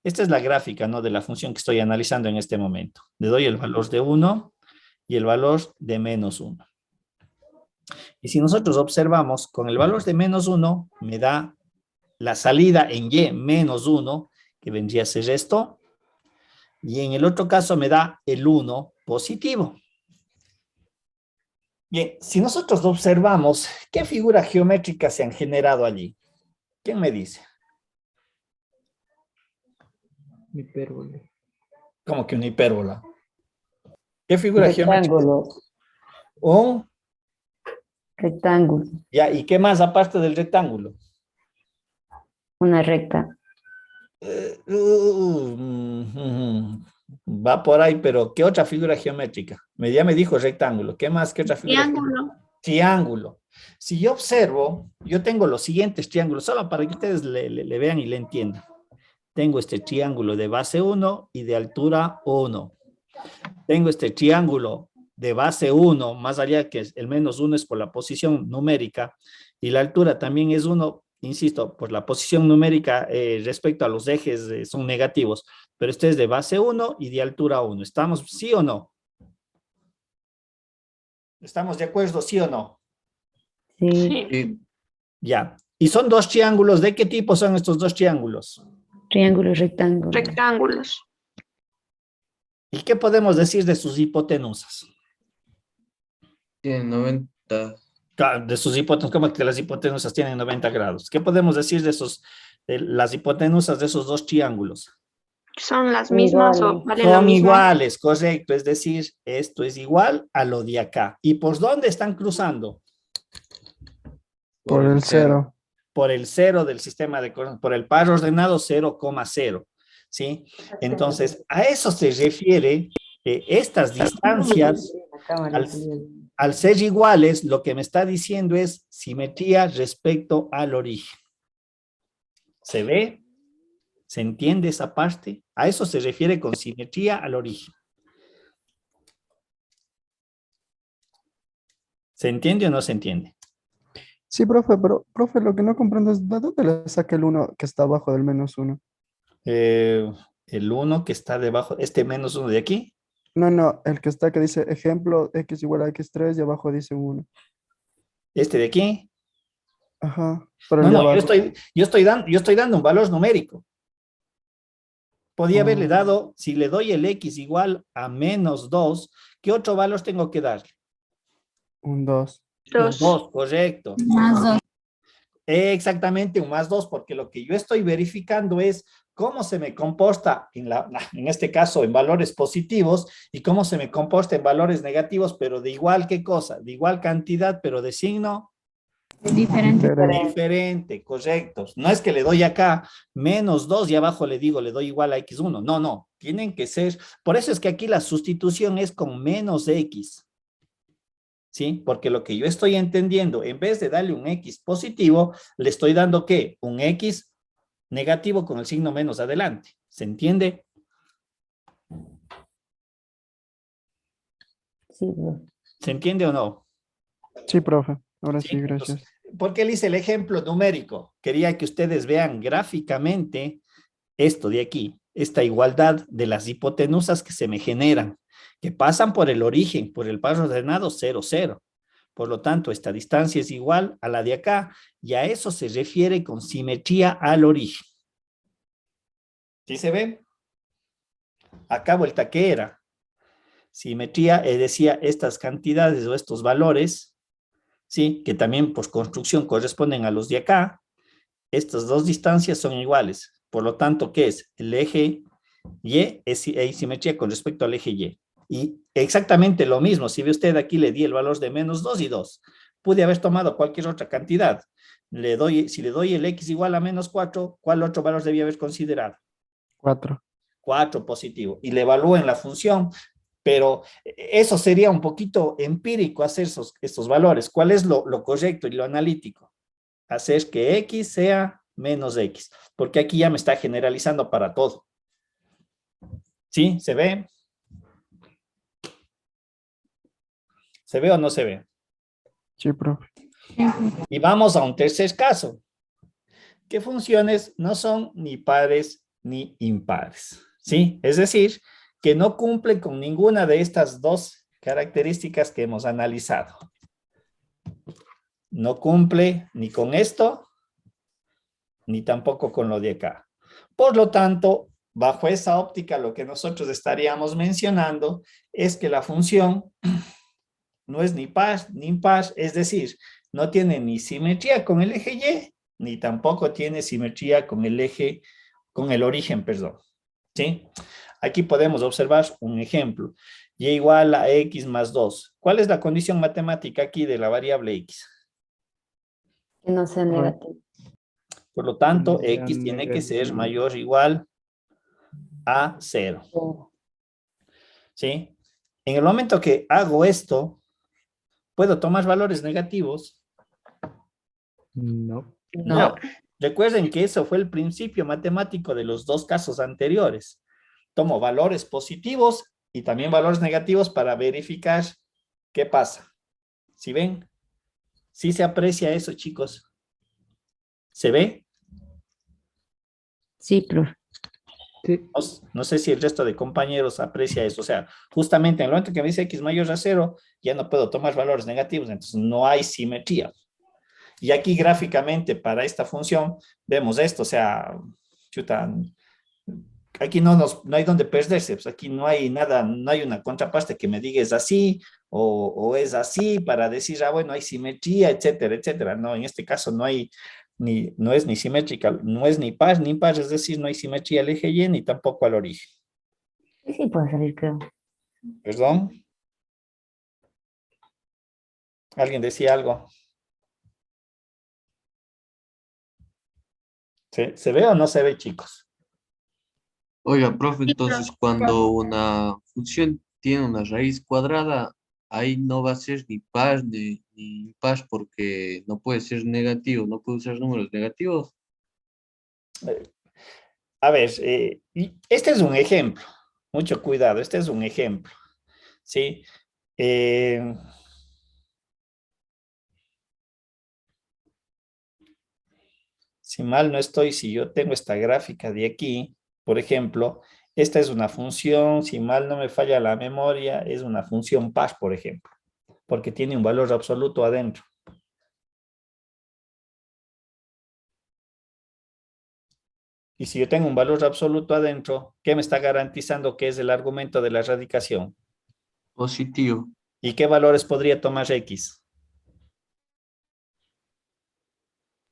Esta es la gráfica, ¿no?, de la función que estoy analizando en este momento. Le doy el valor de 1 y el valor de menos 1. Y si nosotros observamos, con el valor de menos 1 me da la salida en y menos 1, que vendría a ser esto, y en el otro caso me da el 1 positivo. Bien, si nosotros observamos, ¿qué figuras geométricas se han generado allí? ¿Quién me dice? Hipérbole. ¿Cómo que una hipérbola? ¿Qué figura geométrica? Rectángulo. Un, Rectángulo. ya, ¿y qué más aparte del rectángulo? Una recta. Va por ahí, pero ¿qué otra figura geométrica? Ya me dijo rectángulo. ¿Qué más? ¿Qué otra figura? Triángulo. Triángulo. Si yo observo, yo tengo los siguientes triángulos, solo para que ustedes le vean y le entiendan. Tengo este triángulo de base 1 y de altura 1. Tengo este triángulo de base 1, más allá que el menos 1 es por la posición numérica, y la altura también es 1, insisto, por la posición numérica respecto a los ejes son negativos, pero este es de base 1 y de altura 1. ¿Estamos sí o no? ¿Estamos de acuerdo, sí o no? Sí. Sí. Sí. Ya. Y son dos triángulos. ¿De qué tipo son estos dos triángulos? Triángulo, rectángulo. Rectángulos. ¿Y qué podemos decir de sus hipotenusas? Tiene 90. De sus hipotenusas, ¿cómo que las hipotenusas tienen 90 grados? ¿Qué podemos decir de las hipotenusas de esos dos triángulos? ¿Son las mismas o Iguales. valen lo Son mismo? iguales, correcto. Es decir, esto es igual a lo de acá. ¿Y por dónde están cruzando? Por el cero. Por el cero del sistema de corriente, por el par ordenado 0,0. ¿Sí? Entonces, a eso se refiere estas distancias. Al ser iguales, lo que me está diciendo es simetría respecto al origen. ¿Se ve? ¿Se entiende esa parte? A eso se refiere con simetría al origen. ¿Se entiende o no se entiende? Sí, profe, pero, profe, lo que no comprendo es ¿de dónde le saca el 1 que está abajo del menos 1? El 1 que está debajo, este menos 1 de aquí. No, el que está que dice ejemplo x igual a x3 y abajo dice 1. Este de aquí. Ajá, pero No, el de no, abajo. yo estoy dando un valor numérico. Podía haberle dado, si le doy el x igual a menos 2, ¿qué otro valor tengo que darle? Un 2. Dos. 2, correcto. Más 2. Exactamente, un más 2, porque lo que yo estoy verificando es cómo se me comporta, en este caso, en valores positivos, y cómo se me comporta en valores negativos, pero de igual qué cosa, de igual cantidad, pero de signo Diferente. diferente, correcto. No es que le doy acá menos 2 y abajo le digo, le doy igual a x1. No, tienen que ser, por eso es que aquí la sustitución es con menos x. ¿Sí? Porque lo que yo estoy entendiendo, en vez de darle un x positivo, le estoy dando ¿qué? Un x negativo con el signo menos adelante. ¿Se entiende? Sí, profe. ¿Se entiende o no? Sí, profe. Ahora sí, Sí, gracias. entonces, ¿por qué le hice el ejemplo numérico? Quería que ustedes vean gráficamente esto de aquí, esta igualdad de las hipotenusas que se me generan, que pasan por el origen, por el par ordenado 0, 0. Por lo tanto, esta distancia es igual a la de acá, y a eso se refiere con simetría al origen. ¿Sí se ve? Acá vuelta que era. Simetría, decía estas cantidades o estos valores, ¿sí? Que también por construcción corresponden a los de acá. Estas dos distancias son iguales. Por lo tanto, ¿qué es? El eje Y es simetría con respecto al eje Y. Y exactamente lo mismo, si ve usted aquí le di el valor de menos 2 y 2. Pude haber tomado cualquier otra cantidad. Si le doy el x igual a menos 4, ¿cuál otro valor debía haber considerado? 4. 4 positivo. Y le evalúo en la función, pero eso sería un poquito empírico hacer estos valores. ¿Cuál es lo correcto y lo analítico? Hacer que x sea menos x, porque aquí ya me está generalizando para todo. ¿Sí? ¿Se ve? ¿Se ve o no se ve? Sí, profe. Y vamos a un tercer caso. ¿Qué funciones no son ni pares ni impares? ¿Sí? Es decir, que no cumplen con ninguna de estas dos características que hemos analizado. No cumple ni con esto, ni tampoco con lo de acá. Por lo tanto, bajo esa óptica, lo que nosotros estaríamos mencionando es que la función no es ni par ni impar, es decir, no tiene ni simetría con el eje Y, ni tampoco tiene simetría con el origen, perdón. ¿Sí? Aquí podemos observar un ejemplo. Y igual a x más 2. ¿Cuál es la condición matemática aquí de la variable x? Que no sea negativo. Por lo tanto, Que no sea x tiene que ser negativo. mayor o igual a 0. ¿sí? En el momento que hago esto, ¿puedo tomar valores negativos? No. No. Recuerden que eso fue el principio matemático de los dos casos anteriores. Tomo valores positivos y también valores negativos para verificar qué pasa. ¿Sí ven? ¿Sí se aprecia eso, chicos? ¿Se ve? Sí, profe. Sí. No sé si el resto de compañeros aprecia eso. O sea, justamente en el momento que me dice x mayor a 0, ya no puedo tomar valores negativos, entonces no hay simetría. Y aquí gráficamente para esta función vemos esto, o sea, chuta, aquí no hay donde perderse, pues aquí no hay nada, no hay una contraparte que me diga es así o es así para decir, bueno, hay simetría, etcétera, etcétera. No, en este caso no hay, no es ni simétrica, no es ni par ni impar, es decir, no hay simetría al eje Y ni tampoco al origen. Sí puede salir, creo. ¿Perdón? ¿Alguien decía algo? ¿Se ve o no se ve, chicos? Oiga, profe, entonces cuando una función tiene una raíz cuadrada, ahí no va a ser ni par ni impar porque no puede ser negativo, no puede usar números negativos. A ver, y este es un ejemplo. Mucho cuidado, este es un ejemplo. ¿Sí? Si mal no estoy, si yo tengo esta gráfica de aquí, por ejemplo, esta es una función, si mal no me falla la memoria, es una función par, por ejemplo, porque tiene un valor absoluto adentro. Y si yo tengo un valor absoluto adentro, ¿qué me está garantizando que es el argumento de la erradicación? Positivo. ¿Y qué valores podría tomar X?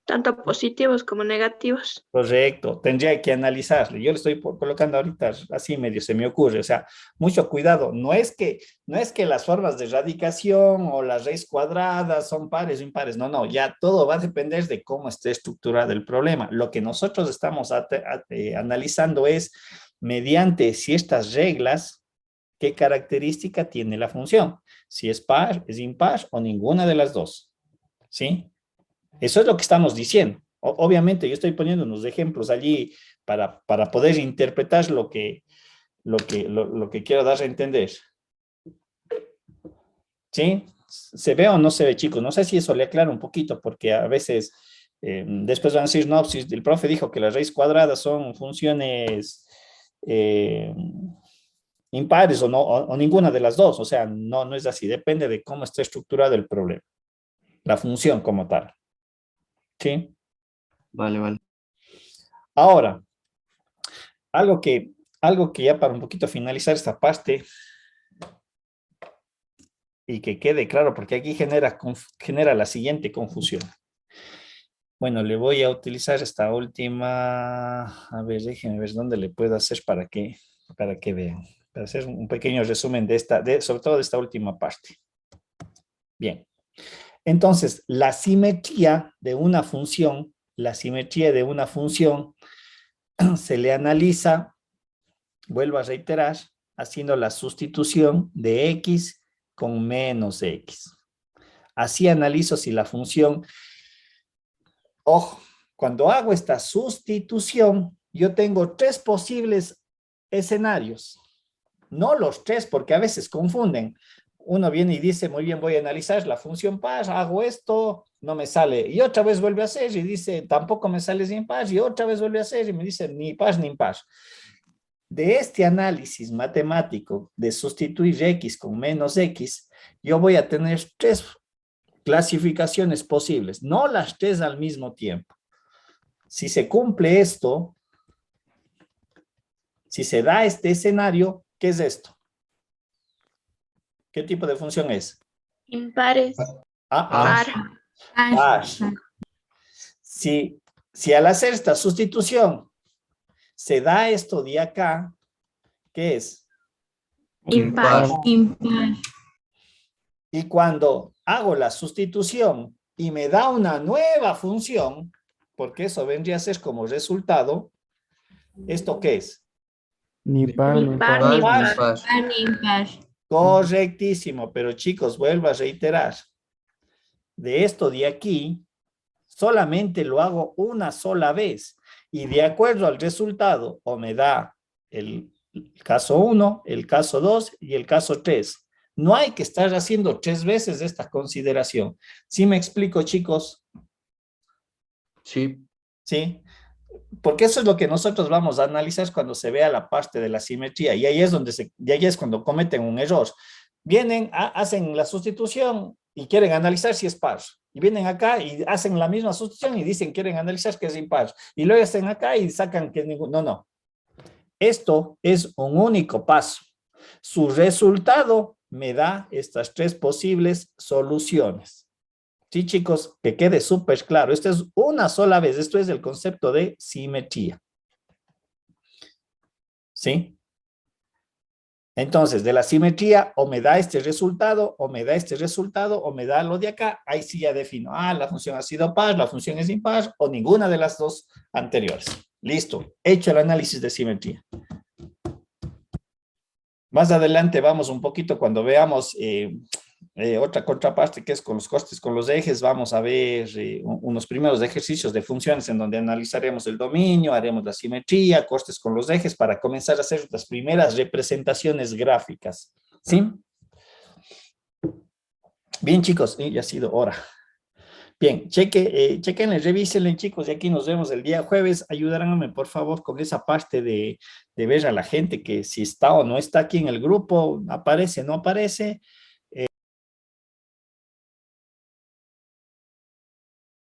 Tanto positivos como negativos. Correcto, tendría que analizarlo. Yo le estoy colocando ahorita así medio se me ocurre, o sea, mucho cuidado. No es que las formas de radicación o la raíz cuadrada son pares o impares, no, ya todo va a depender de cómo esté estructurado el problema. Lo que nosotros estamos analizando es mediante ciertas reglas, qué característica tiene la función. Si es par, es impar o ninguna de las dos, ¿sí? Eso es lo que estamos diciendo. Obviamente, yo estoy poniendo unos ejemplos allí para poder interpretar lo que quiero dar a entender. ¿Sí? ¿Se ve o no se ve, chicos? No sé si eso le aclara un poquito, porque a veces después van a decir, no, si el profe dijo que las raíces cuadradas son funciones impares o, no, o ninguna de las dos. O sea, no es así. Depende de cómo está estructurado el problema. La función como tal. ¿Sí? Vale. Ahora, algo que ya para un poquito finalizar esta parte y que quede claro, porque aquí genera la siguiente confusión. Bueno, le voy a utilizar esta última, a ver, déjenme ver dónde le puedo hacer para que vean, para hacer un pequeño resumen sobre todo de esta última parte. Bien, entonces, la simetría de una función se le analiza, vuelvo a reiterar, haciendo la sustitución de x con menos x. Así analizo si la función, ojo, cuando hago esta sustitución, yo tengo tres posibles escenarios. No los tres, porque a veces confunden. Uno viene y dice, muy bien, voy a analizar la función par, hago esto, no me sale. Y otra vez vuelve a hacer y dice, tampoco me sale sin par. Y otra vez vuelve a hacer y me dice, ni par ni impar. De este análisis matemático de sustituir x con menos x, yo voy a tener tres clasificaciones posibles, no las tres al mismo tiempo. Si se cumple esto, si se da este escenario, ¿qué es esto? ¿Qué tipo de función es? Impares. Par. Si al hacer esta sustitución se da esto de acá, ¿qué es? Impar. Y cuando hago la sustitución y me da una nueva función, porque eso vendría a ser como resultado, ¿esto qué es? Ni par Ni ni par, impar. ni Par, par. ni impar. Correctísimo, pero chicos, vuelvo a reiterar. De esto de aquí, solamente lo hago una sola vez. Y de acuerdo al resultado, o me da el caso 1, el caso 2 y el caso 3. No hay que estar haciendo 3 veces esta consideración. ¿Sí me explico, chicos? Sí, ¿Sí? Porque eso es lo que nosotros vamos a analizar cuando se vea la parte de la simetría. Y ahí es y ahí es cuando cometen un error. Vienen, hacen la sustitución y quieren analizar si es par. Y vienen acá y hacen la misma sustitución y dicen quieren analizar que es impar. Y luego hacen acá y sacan que es ningún... No, no. Esto es un único paso. Su resultado me da estas 3 posibles soluciones. Sí, chicos, que quede súper claro. Esto es una sola vez. Esto es el concepto de simetría. ¿Sí? Entonces, de la simetría, o me da este resultado, o me da este resultado, o me da lo de acá. Ahí sí ya defino. La función ha sido par, la función es impar, o ninguna de las dos anteriores. Listo. Hecho el análisis de simetría. Más adelante vamos un poquito cuando veamos otra contraparte que es con los costes con los ejes. Vamos a ver unos primeros ejercicios de funciones en donde analizaremos el dominio, haremos la simetría, costes con los ejes para comenzar a hacer las primeras representaciones gráficas. ¿Sí? Bien, chicos, ya ha sido hora. Bien, chequenle, revísenle, chicos, y aquí nos vemos el día jueves. Ayúdenme, por favor, con esa parte de ver a la gente que si está o no está aquí en el grupo, aparece, no aparece.